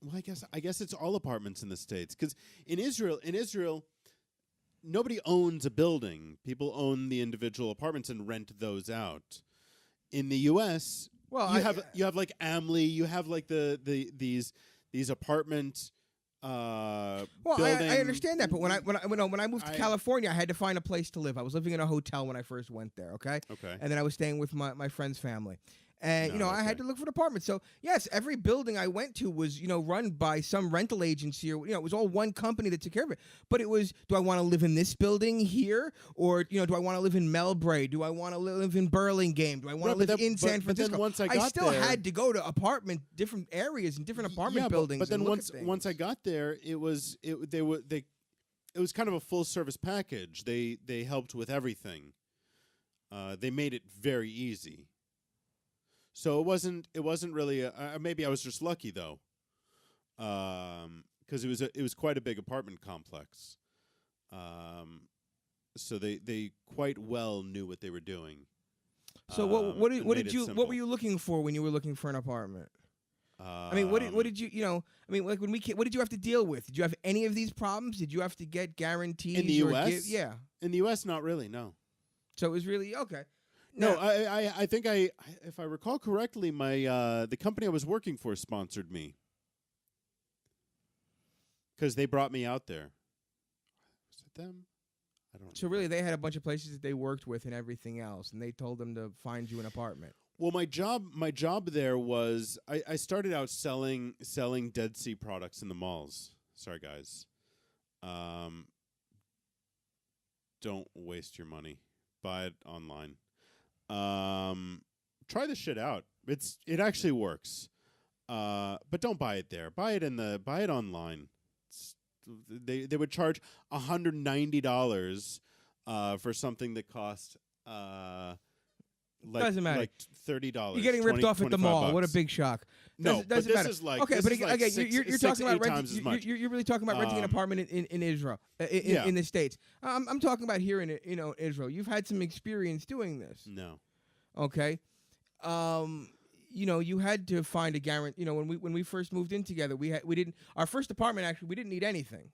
Well, I guess it's all apartments in the States, because in Israel, nobody owns a building. People own the individual apartments and rent those out. In the U.S., Well, you have like Amly, you have like these apartment well, building. I understand that, but when I moved to California, I had to find a place to live. I was living in a hotel when I first went there, okay? Okay. And then I was staying with my friend's family. And, No, I had to look for an apartment. So, yes, every building I went to was, run by some rental agency or, it was all one company that took care of it. But it was, do I want to live in this building here? Or, do I want to live in Melbrae? Do I want to live in Burlingame? Do I want to live in San Francisco? But then once I still had to go to different areas and different apartment buildings. But then and once I got there, it was kind of a full service package. They helped with everything. They made it very easy. So it wasn't really maybe I was just lucky though, because it was quite a big apartment complex. So they quite well knew what they were doing. So what were you looking for when you were looking for an apartment? I mean, what did you like when what did you have to deal with? Did you have any of these problems? Did you have to get guarantees in the U.S.? Yeah, in the U.S. not really, no. So it was really okay. No, I think if I recall correctly, the company I was working for sponsored me because they brought me out there. Was it them? I don't know. So really, they had a bunch of places that they worked with and everything else, and they told them to find you an apartment. Well, my job there was I started out selling Dead Sea products in the malls. Sorry, guys. Don't waste your money. Buy it online. Try this shit out. It actually works. But don't buy it there. Buy it online. They would charge $190 for something that cost doesn't matter. like $30. You're getting ripped off at the mall. $25. What a big shock. No, but this matter. is like okay, this but is again, like you're talking about times as much. You're really talking about renting an apartment in Israel, in the States. I'm talking about here in Israel. You've had some experience doing this. No. Okay. You had to find a guarantee. When we first moved in together, our first apartment actually we didn't need anything.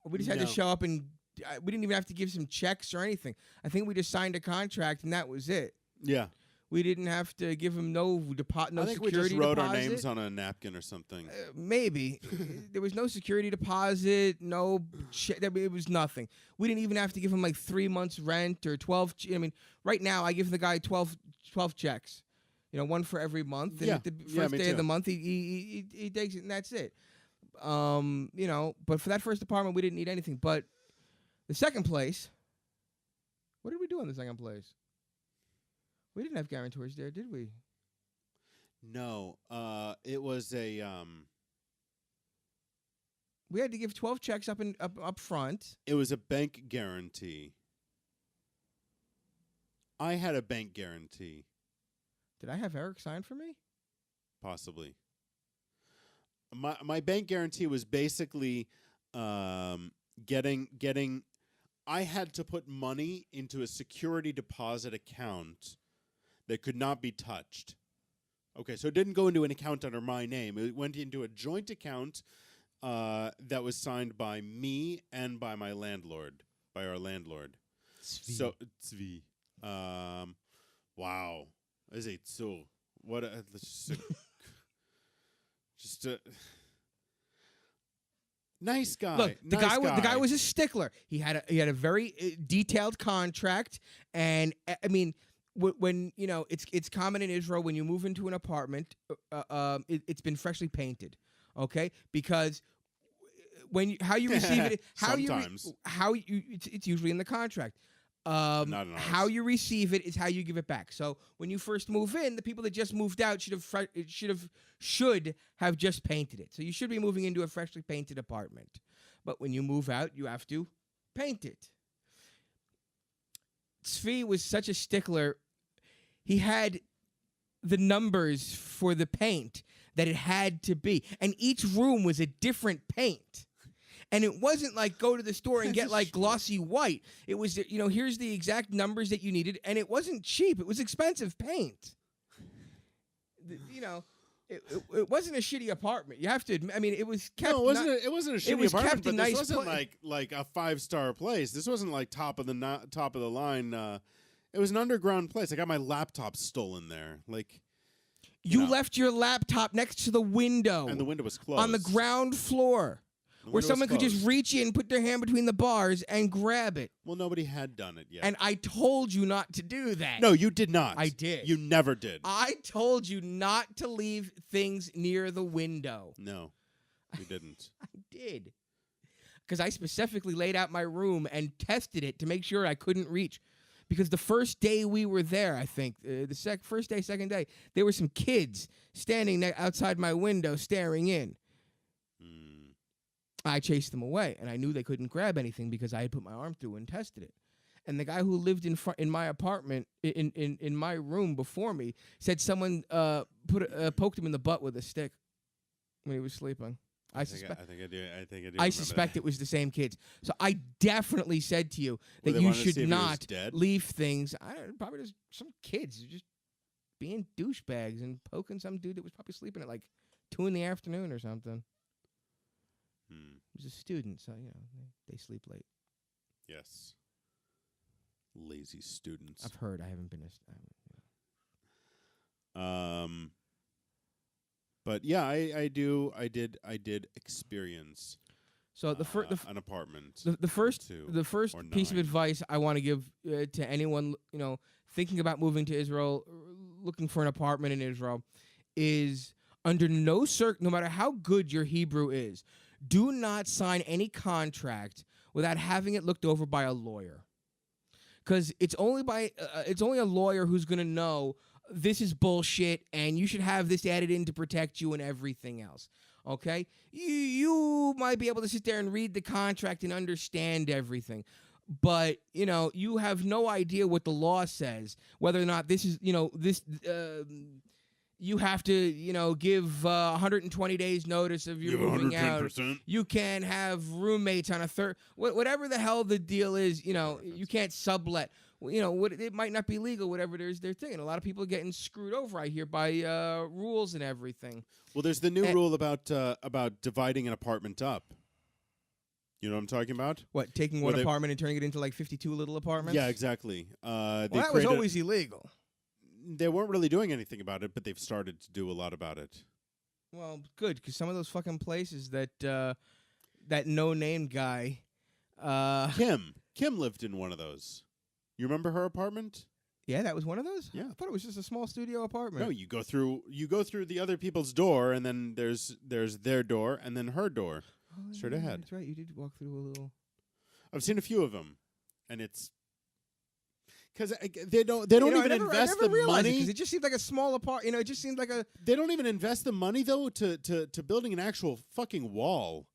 We just had to show up and we didn't even have to give some checks or anything. I think we just signed a contract and that was it. Yeah. We didn't have to give him no deposit. I think we just wrote our names on a napkin or something. Maybe. There was no security deposit, no it was nothing. We didn't even have to give him like 3 months rent or 12. I mean, right now I give the guy 12 checks. One for every month. And at the first day of the month, he takes it and that's it. But for that first apartment, we didn't need anything. But the second place, what did we do in the second place? We didn't have guarantors there, did we? No. It was a we had to give 12 checks up front. It was a bank guarantee. I had a bank guarantee. Did I have Eric sign for me? Possibly. My bank guarantee was basically getting I had to put money into a security deposit account that could not be touched. Okay, so it didn't go into an account under my name. It went into a joint account that was signed by me and by my landlord, by our landlord. Zvi. So Zvi. Wow. Is it so? What a just a nice guy. Look, the guy was a stickler. He had a very detailed contract, and I mean, when it's common in Israel when you move into an apartment, it's been freshly painted, okay? Because how you receive it, it's usually in the contract. How you receive it is how you give it back. So when you first move in, the people that just moved out should have just painted it. So you should be moving into a freshly painted apartment. But when you move out, you have to paint it. Tzvi was such a stickler. He had the numbers for the paint that it had to be, and each room was a different paint. And it wasn't like go to the store and get like glossy white. It was, here's the exact numbers that you needed. And it wasn't cheap. It was expensive paint. It wasn't a shitty apartment. You have to admit. I mean, it was kept. No, it wasn't a shitty was apartment, kept a but nice this wasn't like a 5-star place. This wasn't like top of the line. It was an underground place. I got my laptop stolen there. Like you left your laptop next to the window, and the window was closed on the ground floor, where someone could just reach in, put their hand between the bars, and grab it. Well, nobody had done it yet. And I told you not to do that. No, you did not. I did. You never did. I told you not to leave things near the window. No, you didn't. I did. Because I specifically laid out my room and tested it to make sure I couldn't reach. Because the first day we were there, I think, first day, second day, there were some kids standing outside my window staring in. I chased them away, and I knew they couldn't grab anything because I had put my arm through and tested it. And the guy who lived in my apartment, in my room before me, said someone poked him in the butt with a stick when he was sleeping. I suspect I do. I suspect it was the same kids. So I definitely said to you that you should not leave things. Probably just some kids just being douchebags and poking some dude that was probably sleeping at like 2 p.m. or something. He was a student, so they sleep late. Yes. Lazy students. I've heard. I haven't been. But yeah, I did experience. So an apartment. The first piece of advice I want to give to anyone thinking about moving to Israel, looking for an apartment in Israel, is under no matter how good your Hebrew is, do not sign any contract without having it looked over by a lawyer. Because it's only a lawyer who's going to know this is bullshit and you should have this added in to protect you and everything else. Okay? You might be able to sit there and read the contract and understand everything. But, you have no idea what the law says, whether or not this is, you have to, give 120 days notice of your moving out. You can't have roommates on a third. Whatever the hell the deal is, you can't sublet. It might not be legal, whatever their thing. And a lot of people are getting screwed over, I hear, by rules and everything. Well, there's the new rule about dividing an apartment up. You know what I'm talking about? What, taking one apartment and turning it into like 52 little apartments? Yeah, exactly. That was always illegal. They weren't really doing anything about it, but they've started to do a lot about it. Well, good, because some of those fucking places that no-name guy... Kim lived in one of those. You remember her apartment? Yeah, that was one of those? Yeah. I thought it was just a small studio apartment. No, you go through the other people's door, and then there's their door, and then her door. Oh, straight ahead. That's right, you did walk through a little... I've seen a few of them, and it's... Because they don't even invest the money. Because it just seemed like a small apartment. It just seemed like a... They don't even invest the money, though, to building an actual fucking wall.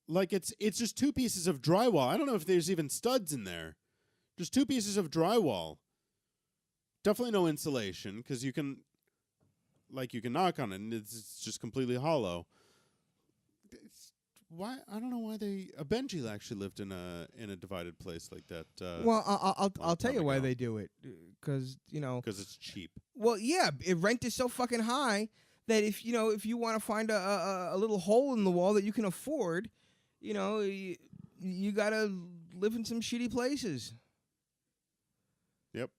Like, it's just 2 pieces of drywall. I don't know if there's even studs in there. Just 2 pieces of drywall. Definitely no insulation, because you can knock on it, and it's just completely hollow. Why? I don't know why Benji actually lived in a divided place like that. Well, I'll tell you why they do it, because because it's cheap. Well, yeah, rent is so fucking high that if you want to find a little hole in the wall that you can afford, you gotta live in some shitty places. Yep.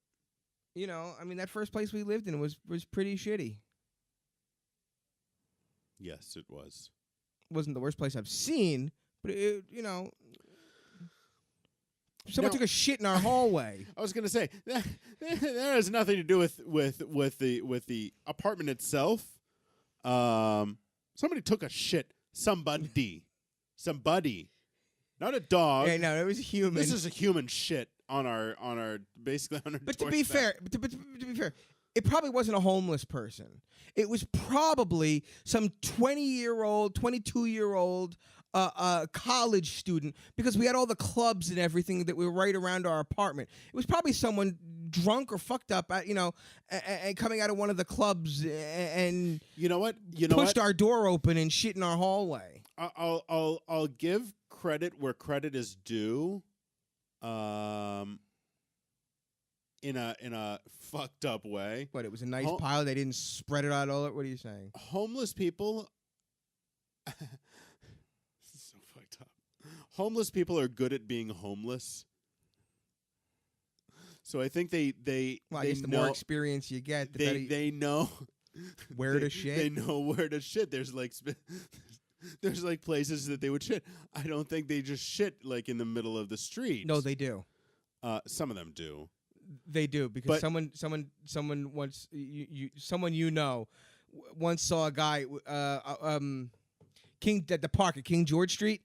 I mean, that first place we lived in was pretty shitty. Yes, it was. Wasn't the worst place I've seen, but someone took a shit in our hallway. I was gonna say that has nothing to do with the apartment itself. Somebody took a shit. Somebody, not a dog. Yeah, no, it was a human. This is a human shit on our basically on our. But to be fair, it probably wasn't a homeless person. It was probably some 20-year-old, 22-year-old college student, because we had all the clubs and everything that were right around our apartment. It was probably someone drunk or fucked up, and coming out of one of the clubs and pushed our door open and shit in our hallway. I'll give credit where credit is due. in a fucked up way. What? It was a nice pile. They didn't spread it out all. What are you saying? Homeless people. This is so fucked up. Homeless people are good at being homeless. So I think they Well, I guess the more experience you get, the better they know where to shit. They know where to shit. There's like places that they would shit. I don't think they just shit like in the middle of the street. No, they do. Some of them do. They do because someone once once saw a guy at the park at King George Street.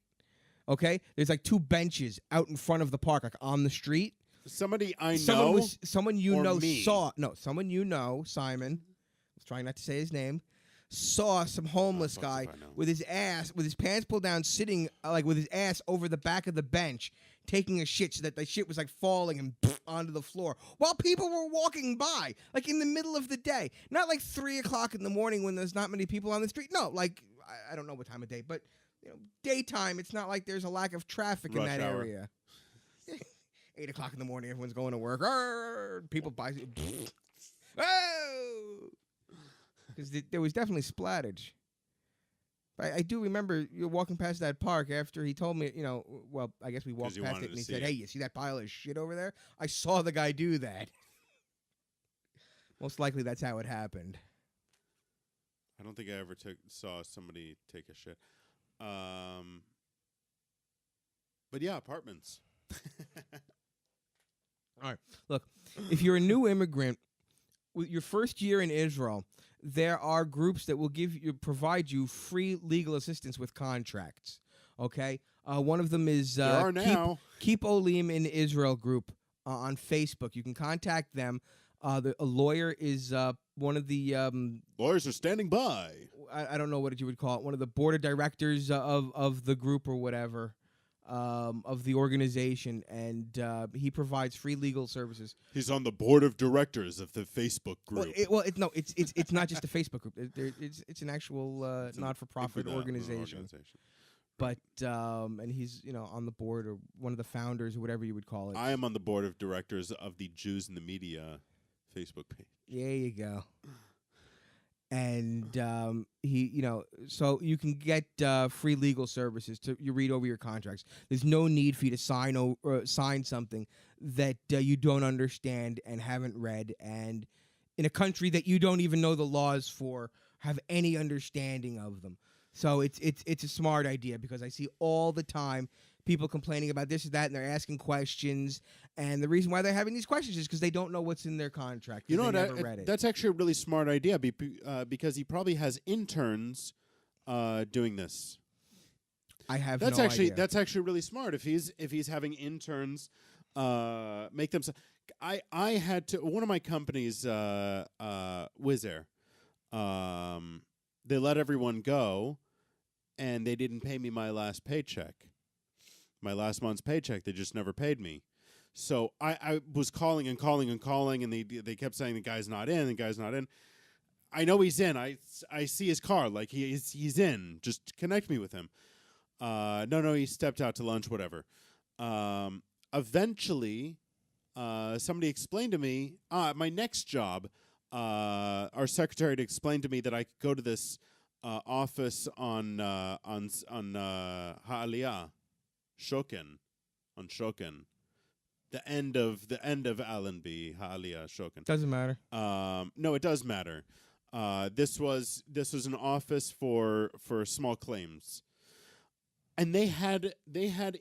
Okay, there's like 2 benches out in front of the park, like on the street. Somebody I know, someone you know me? Someone you know, Simon. I was trying not to say his name. Saw some homeless guy with his pants pulled down, sitting like with his ass over the back of the bench, taking a shit so that the shit was like falling and onto the floor while people were walking by, like in the middle of the day, not like 3 o'clock in the morning when there's not many people on the street. No, like I don't know what time of day, but daytime. It's not like there's a lack of traffic in that area. 8 o'clock in the morning, everyone's going to work. People buy. Oh. Because there was definitely splattage. I do remember you walking past that park after he told me, well, I guess we walked past it and he said, hey, you see that pile of shit over there? I saw the guy do that. Most likely that's how it happened. I don't think I ever saw somebody take a shit. But yeah, apartments. All right. Look, if you're a new immigrant, with your first year in Israel, there are groups that will provide you free legal assistance with contracts. Okay, one of them is there are now. Keep Olim in Israel group on Facebook. You can contact them. A lawyer is one of the lawyers are standing by. I don't know what you would call it. One of the board of directors of the group or whatever. Of the organization, and he provides free legal services. He's on the board of directors of the Facebook group. It's not just a Facebook group. It's an actual not-for-profit organization. But and he's on the board or one of the founders or whatever you would call it. I am on the board of directors of the Jews in the Media Facebook page. There you go. And so you can get free legal services you read over your contracts. There's no need for you to sign something that you don't understand and haven't read, and in a country that you don't even know the laws for, have any understanding of them. So it's a smart idea, because I see all the time people complaining about this or that, and they're asking questions. And the reason why they're having these questions is because they don't know what's in their contract. You know what? Never read it. That's actually a really smart idea, because he probably has interns doing this. I have that's no actually idea. That's actually really smart. If he's having interns make them. I had to, one of my companies, Wizz Air. They let everyone go, and they didn't pay me my last paycheck. My last month's paycheck, they just never paid me. So I was calling and calling and calling, and they kept saying the guy's not in, the guy's not in. I know he's in. I see his car, like he's in. Just connect me with him. No, he stepped out to lunch, whatever. Eventually, somebody explained to me, my next job, our secretary explained to me that I could go to this office on Ha'aliyah, Shulkind, on Shulkind, the end of Allenby, Ha'aliyah, Shulkind. Doesn't matter. No, it does matter. This was an office for small claims, and they had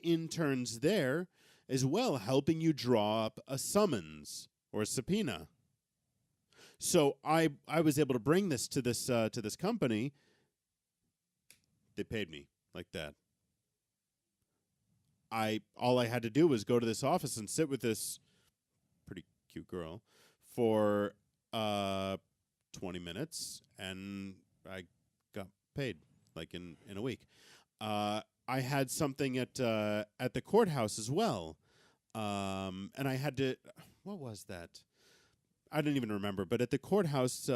interns there as well, helping you draw up a summons or a subpoena. So I was able to bring this to this company. They paid me like that. All I had to do was go to this office and sit with this pretty cute girl for 20 minutes, and I got paid like in a week. I had something at the courthouse as well, and I had to. What was that? I didn't even remember. But at the courthouse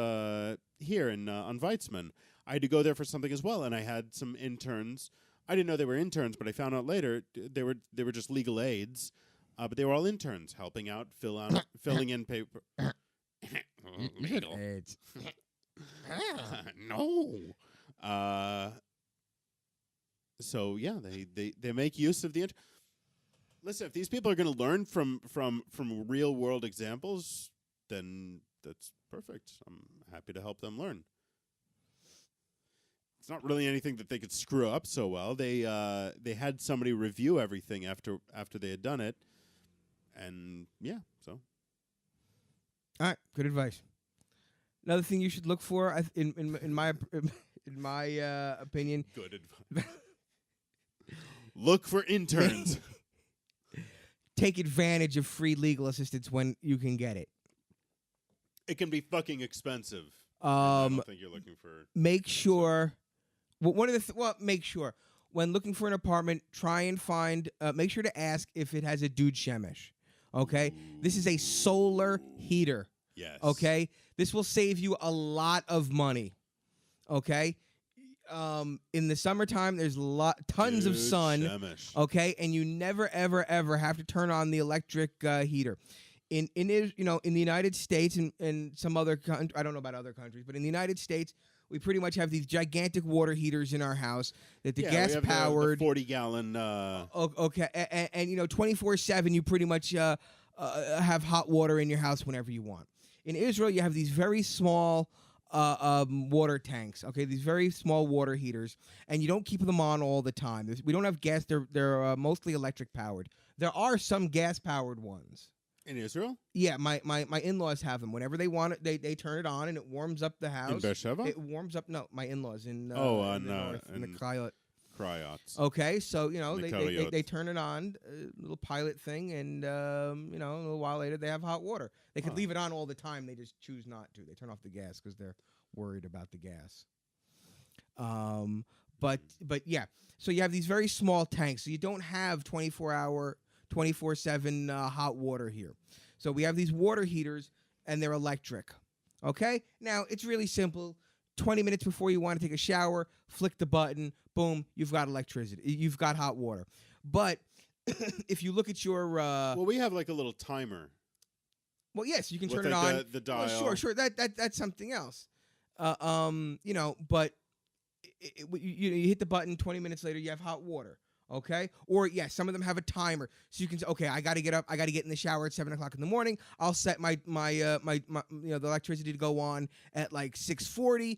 here on Weitzman, I had to go there for something as well, and I had some interns. I didn't know they were interns, but I found out later they were just legal aids but they were all interns helping out, filling in paper. AIDS. No. So yeah, they make use of the. Listen, if these people are going to learn from real world examples, then that's perfect. I'm happy to help them learn. It's not really anything that they could screw up so well. They had somebody review everything after they had done it, and yeah, so. All right, good advice. Another thing you should look for, in my opinion. Good advice. Look for interns. Take advantage of free legal assistance when you can get it. It can be fucking expensive. I don't think you're looking for. Make sure. Make sure when looking for an apartment, try and find. Make sure to ask if it has a dude shemesh. Okay, this is a solar heater. Yes. Okay, this will save you a lot of money. Okay, in the summertime, there's tons of sun. Shemesh. Okay, and you never ever have to turn on the electric heater. In the United States and some other I don't know about other countries, but in the United States, we pretty much have these gigantic water heaters in our house that the gas powered 40-gallon. Okay, and 24/7 you pretty much have hot water in your house whenever you want. In Israel, you have these very small water tanks. Okay, these very small water heaters, and you don't keep them on all the time. We don't have gas. They're mostly electric powered. There are some gas powered ones. In Israel? Yeah, my in-laws have them. Whenever they want it, they turn it on and it warms up the house. In Beersheba? It warms up. No, my in-laws in in the Krayot. Cryots. Okay, so The they turn it on, little pilot thing, and a little while later they have hot water. They could leave it on all the time. They just choose not to. They turn off the gas because they're worried about the gas. But yeah, so you have these very small tanks. So you don't have 24/7 hot water here. So we have these water heaters, and they're electric. Okay? Now, it's really simple. 20 minutes before you want to take a shower, flick the button, boom, you've got electricity. You've got hot water. But if you look at your... well, we have like a little timer. Well, yes, you can with turn it on. The dial. Well, sure. That's something else. But you hit the button, 20 minutes later, you have hot water. Okay, or yes, some of them have a timer, so you can say, okay, I got to get up, I got to get in the shower at 7:00 in the morning. I'll set my the electricity to go on at like 6:40,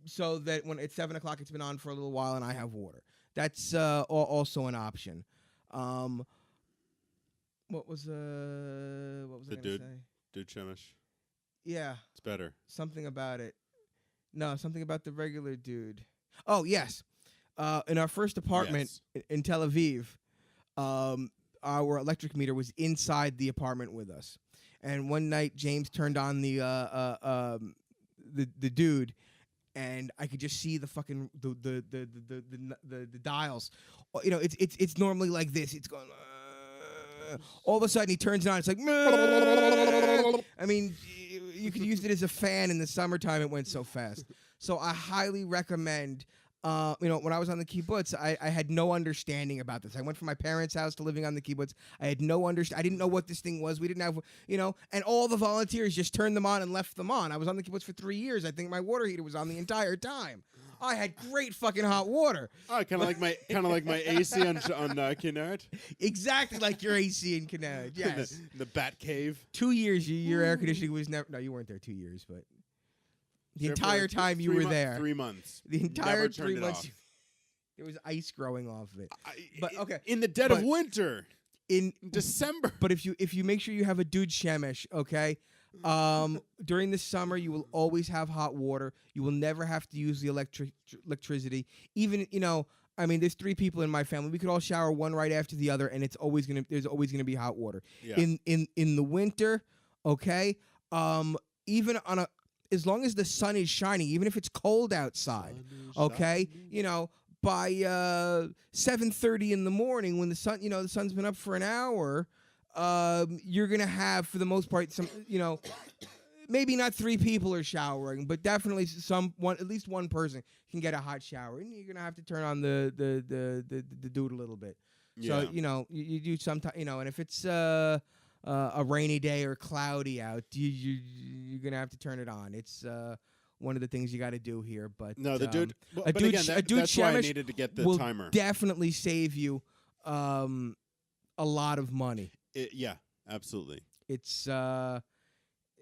so that when it's 7:00, it's been on for a little while and I have water. That's also an option. What was I going to say? Dude Shemesh. Yeah, it's better. Something about it. No, something about the regular dude. Oh yes. In our first apartment in Tel Aviv, our electric meter was inside the apartment with us. And one night, James turned on the dude, and I could just see the fucking the dials. It's normally like this. It's going. All of a sudden, he turns it on. It's like. I mean, you could use it as a fan in the summertime. It went so fast. So I highly recommend. When I was on the kibbutz, I had no understanding about this. I went from my parents' house to living on the kibbutz. I had no I didn't know what this thing was. We didn't have, and all the volunteers just turned them on and left them on. I was on the kibbutz for 3 years. I think my water heater was on the entire time. I had great fucking hot water. Oh, kind of like my AC on Kinneret. Exactly like your AC in Kinneret. Yes. the Bat Cave. 2 years, your air conditioning was never. No, you weren't there 2 years, but. The entire time you were there. 3 months. The entire 3 months. There was ice growing off of it. But okay. In the dead of winter. In December. But if you make sure you have a dude shemesh, okay? During the summer, you will always have hot water. You will never have to use the electricity. Even, there's 3 people in my family. We could all shower one right after the other, and there's always gonna be hot water. Yeah. In the winter, okay? Even on as long as the sun is shining, even if it's cold outside, okay? By 7:30 in the morning, when the sun's been up for an hour, you're gonna have, for the most part, some, maybe not 3 people are showering, but definitely at least one person can get a hot shower, and you're gonna have to turn on the dude a little bit. So Yeah. you do sometimes, and if it's a rainy day or cloudy out, you're gonna have to turn it on. It's one of the things you got to do here. But No, the dude. a But dude again, a dude that's why I Shemesh needed to get the will timer. definitely save you a lot of money. Yeah, absolutely. It's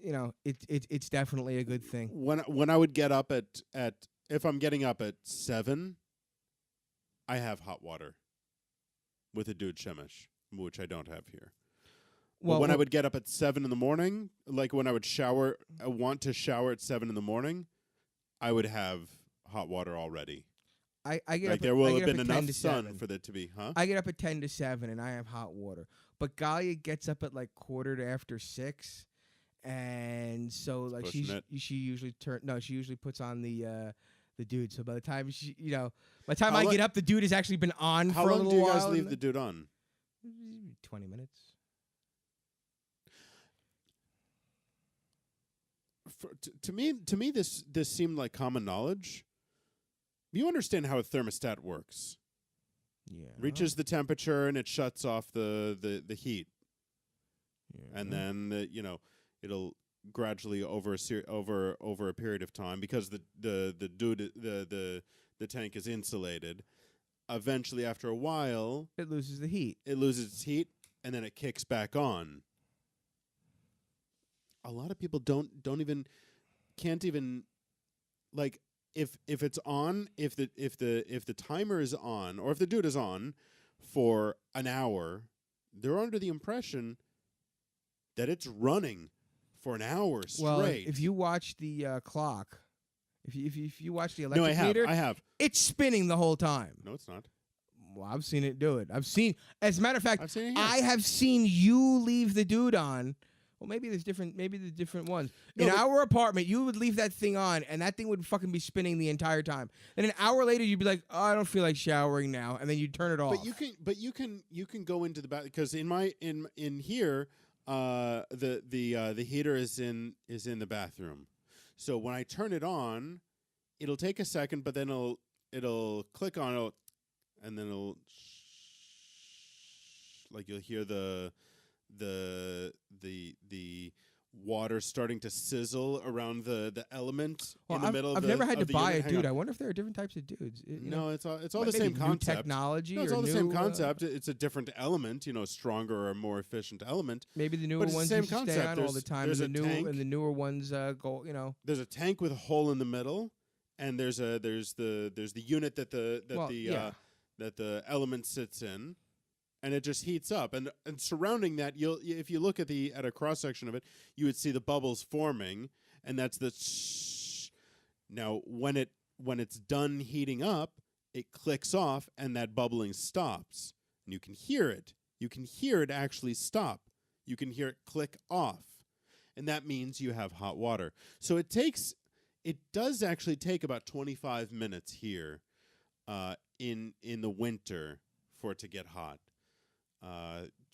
it's definitely a good thing. When I would get up at if I'm getting up at 7, I have hot water with a dude Shemesh, which I don't have here. Well, when I would get up at 7 in the morning, like when I would shower, I want to shower at 7 in the morning, I would have hot water already. I get like up there at, will I have get been up at enough 10 to sun 7. for that to be, huh? I get up at 10 to 7 and I have hot water. But Galia gets up at like 5:45, and so like she usually puts on the dude. So by the time I get up, the dude has actually been on for a little while. How long do you guys leave the dude on? 20 minutes. To me, this seemed like common knowledge. You understand how a thermostat works. Yeah. Reaches the temperature and it shuts off the heat. Yeah. And then it'll gradually over a period of time, because the tank is insulated. Eventually, after a while, it loses the heat. It loses its heat, and then it kicks back on. A lot of people can't even like if it's on, if the timer is on, or if the dude is on for an hour, they're under the impression that it's running for an hour straight. Well, if you watch the clock, if you watch the electric meter, I have. It's spinning the whole time. No, it's not. Well, I've seen it do it. As a matter of fact, I have seen you leave the dude on. Well, maybe there's different ones. In our apartment, you would leave that thing on, and that thing would fucking be spinning the entire time. Then an hour later, you'd be like, "Oh, I don't feel like showering now," and then you'd turn it off. But you can go into the bath, because in here, the heater is in the bathroom. So when I turn it on, it'll take a second, but then it'll click on it, and then you'll hear the water starting to sizzle around the element in the middle. I've never had to buy a dude. I wonder if there are different types of dudes. It's all the same concept. New technology. No, it's all the same concept. It's a different element, stronger or more efficient element. Maybe the newer ones you stay on all the time, and the newer ones go. There's a tank with a hole in the middle, and there's the unit that the element sits in. And it just heats up, and surrounding that, if you look at a cross section of it, you would see the bubbles forming, and that's the. Now, when it's done heating up, it clicks off, and that bubbling stops, and you can hear it. You can hear it actually stop. You can hear it click off, and that means you have hot water. So it does actually take about 25 minutes here, in the winter, for it to get hot.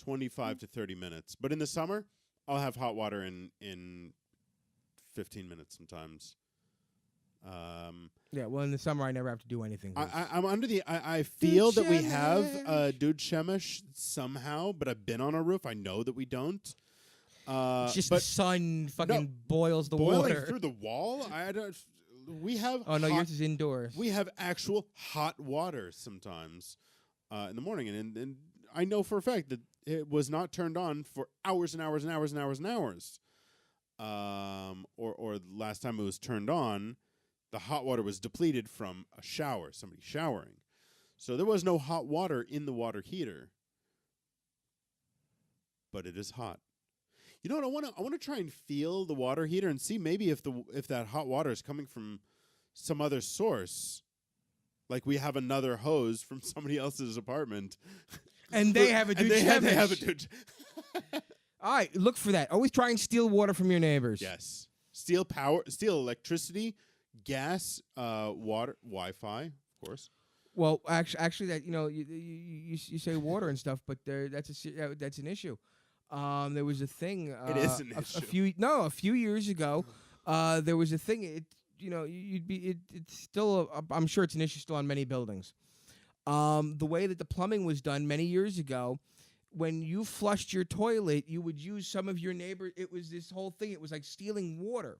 25 to 30 minutes. But in the summer, I'll have hot water in 15 minutes sometimes. Yeah, well, in the summer, I never have to do anything. I'm under the... I feel that we have dude Shemesh somehow, but I've been on our roof. I know that we don't. It's just the sun fucking boils the boiling water. through the wall? We have... Oh, no, yours is indoors. We have actual hot water sometimes in the morning, and I know for a fact that it was not turned on for hours and hours and hours and hours and hours. Or last time it was turned on, the hot water was depleted from a shower, somebody showering. So there was no hot water in the water heater. But it is hot. You know what? I want to try and feel the water heater and see maybe if that hot water is coming from some other source. Like we have another hose from somebody else's apartment. And they have a dude. They have a dude. All right, look for that. Always try and steal water from your neighbors. Yes. Steal electricity, gas, water, Wi-Fi, of course. Well, actually, that you say water and stuff, but that's an issue. There was a thing. It is an issue. A few years ago, there was a thing. It's still. I'm sure it's an issue still on many buildings. The way that the plumbing was done many years ago, when you flushed your toilet, you would use some of your neighbor. It was this whole thing. It was like stealing water.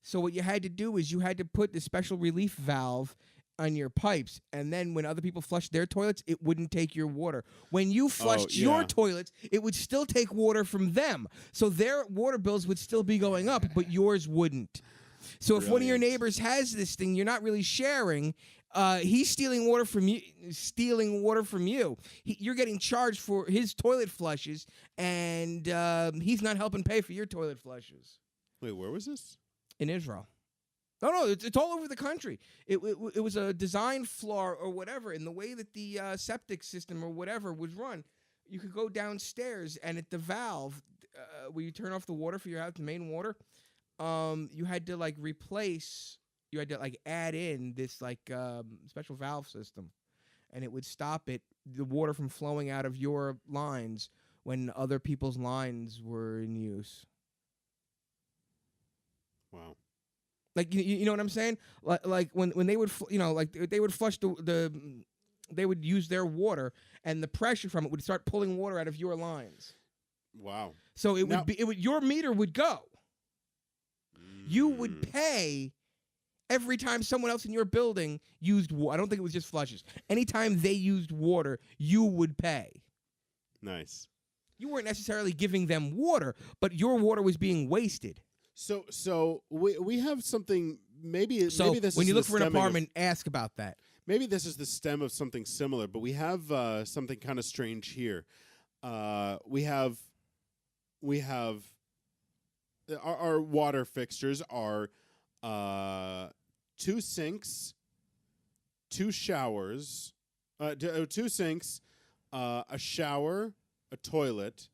So what you had to do is you had to put the special relief valve on your pipes, and then when other people flushed their toilets, it wouldn't take your water. When you flushed your toilets, it would still take water from them. So their water bills would still be going up, but yours wouldn't. So if one of your neighbors has this thing, you're not really sharing. He's stealing water from you. You're getting charged for his toilet flushes, and he's not helping pay for your toilet flushes. Wait, where was this? In Israel. No, it's all over the country. It was a design flaw or whatever in the way that the septic system or whatever was run. You could go downstairs, and at the valve, where you turn off the water for your house, the main water, you had to add in this special valve system, and it would stop the water from flowing out of your lines when other people's lines were in use. Wow. Like you know what I'm saying? Like when they would they would flush they would use their water, and the pressure from it would start pulling water out of your lines. Wow. So your meter would go. You would pay every time someone else in your building used water. I don't think it was just flushes. Anytime they used water, you would pay. Nice. You weren't necessarily giving them water, but your water was being wasted. So we have something. Maybe this when is you look the for an stemming apartment, ask about that. Maybe this is the stem of something similar, but we have something kind of strange here. We have our water fixtures are 2 sinks, 2 showers, 2 sinks, a shower, a toilet,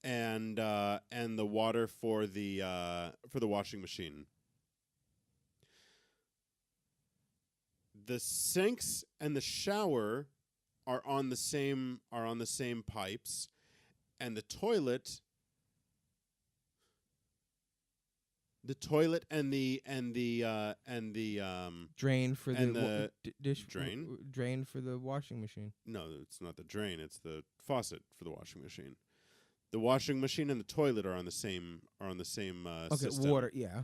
and the water for the washing machine. The sinks and the shower are on the same pipes, and the toilet and the drain for the drain for the washing machine. No, it's not the drain. It's the faucet for the washing machine. The washing machine and the toilet are on the same system. Water, yeah.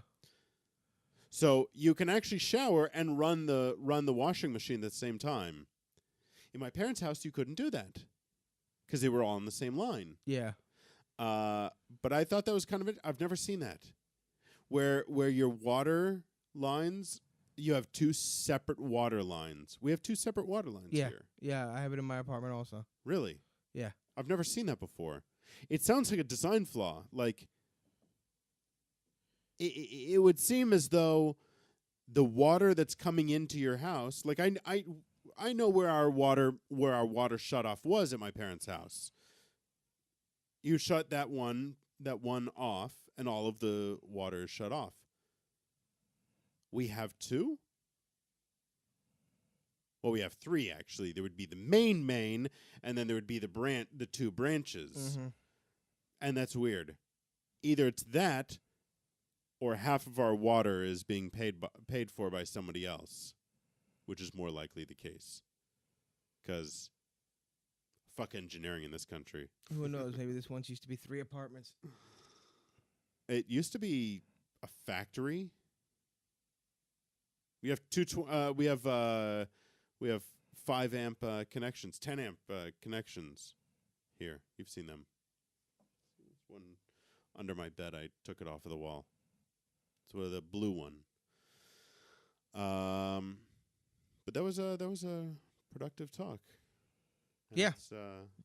So you can actually shower and run the washing machine at the same time. In my parents' house, you couldn't do that because they were all on the same line. Yeah. But I thought that was kind of it. I've never seen that, where your water lines, you have 2 separate water lines. We have 2 separate water lines here. Yeah, I have it in my apartment also. Really? Yeah. I've never seen that before. It sounds like a design flaw. Like it would seem as though the water that's coming into your house, like I know where our water shutoff was at my parents' house. You shut that one off, and all of the water is shut off. We have 2. Well, we have 3 actually. There would be the main, and then there would be the 2 branches, and that's weird. Either it's that, or half of our water is being paid for by somebody else, which is more likely the case. Because fuck engineering in this country. Who knows? Maybe this once used to be 3 apartments. It used to be a factory. We have we have 5 amp connections, 10 amp connections here. You've seen them. There's one under my bed. I took it off of the wall. It's the blue one. But that was a productive talk. And yeah.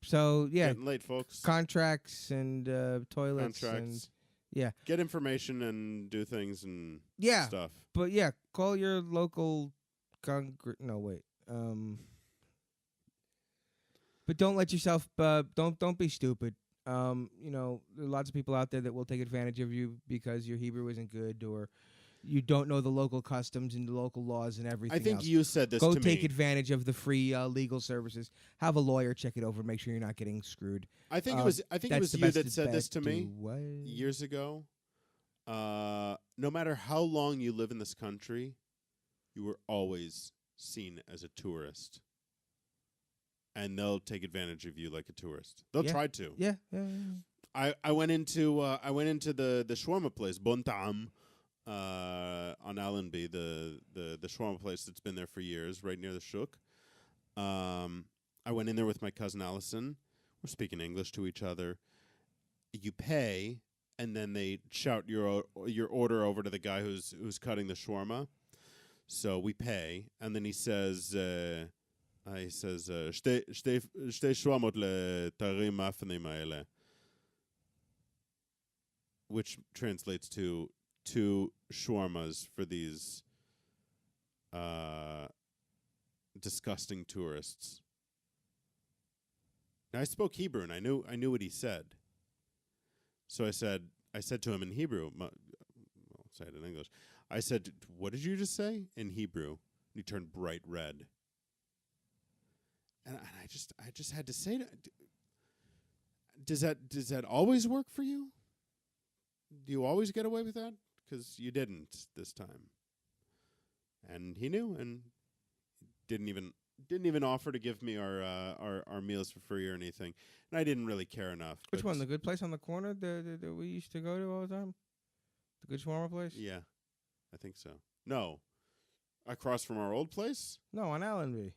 So getting late, folks. Contracts and toilets. Contracts. Yeah. Get information and do things and stuff. But yeah, call your local no, wait. But don't let yourself don't be stupid. There are lots of people out there that will take advantage of you because your Hebrew isn't good or you don't know the local customs and the local laws and everything. I think else. You said this to me. Go take advantage of the free legal services. Have a lawyer check it over. Make sure you're not getting screwed. I think it was you that said this to me years ago. No matter how long you live in this country, you were always seen as a tourist. and they'll take advantage of you like a tourist. They'll Yeah. try to. Yeah. I went into the shawarma place, Bontam, on Allenby, the shawarma place that's been there for years, right near the Shuk. I went in there with my cousin Allison. We're speaking English to each other. You pay, and then they shout your order over to the guy who's cutting the shawarma. So we pay, and then he says, "Shte shawarmot le tarim mafnim haele," which translates to 2 shawarmas for these disgusting tourists. Now I spoke Hebrew, and I knew what he said. So I said to him in Hebrew. I'll say it in English. I said, "What did you just say?" in Hebrew. And he turned bright red. And I just had to say, does that always work for you? Do you always get away with that? Because you didn't this time. And he knew, and didn't even offer to give me our meals for free or anything. And I didn't really care enough. Which one? The good place on the corner that we used to go to all the time? The good shawarma place? Yeah, I think so. No, across from our old place. No, on Allenby.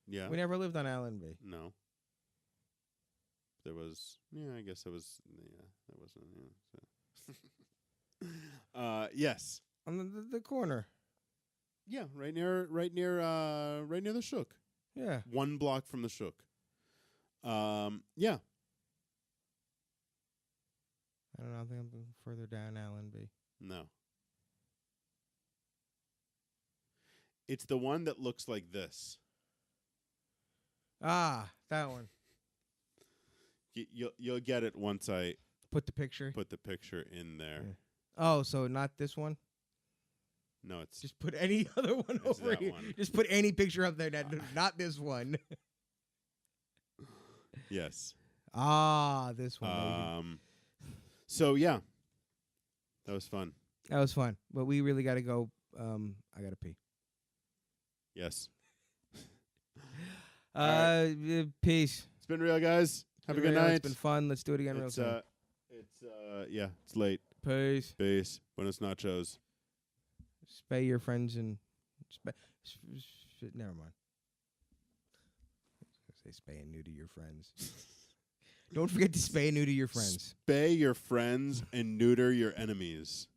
Yeah, We never lived on Allenby. no. There was, I guess there was, there wasn't. So. Yes. On the corner. Yeah, right near the Shuk. Yeah. 1 block from the Shuk. Yeah. I don't know. I think I'm further down Allenby. No. It's the one that looks like this. Ah, that one. You'll get it once I Put the picture. put the picture in there. Yeah. Oh, so not this one? No, it's Just put any other one It's over that here. one. Just put any picture up there. Not this one. yes. Ah, this one. So yeah, that was fun. That was fun. But we really got to go. I got to pee. Yes. Peace. It's been real, guys. Have a good Real, night. It's been fun. Let's do it again real soon. It's late. Peace. Peace. Buenos nachos. Spay your friends and never mind. Say spay and neuter your friends. Don't forget to spay and neuter your friends. Spay your friends and neuter your enemies.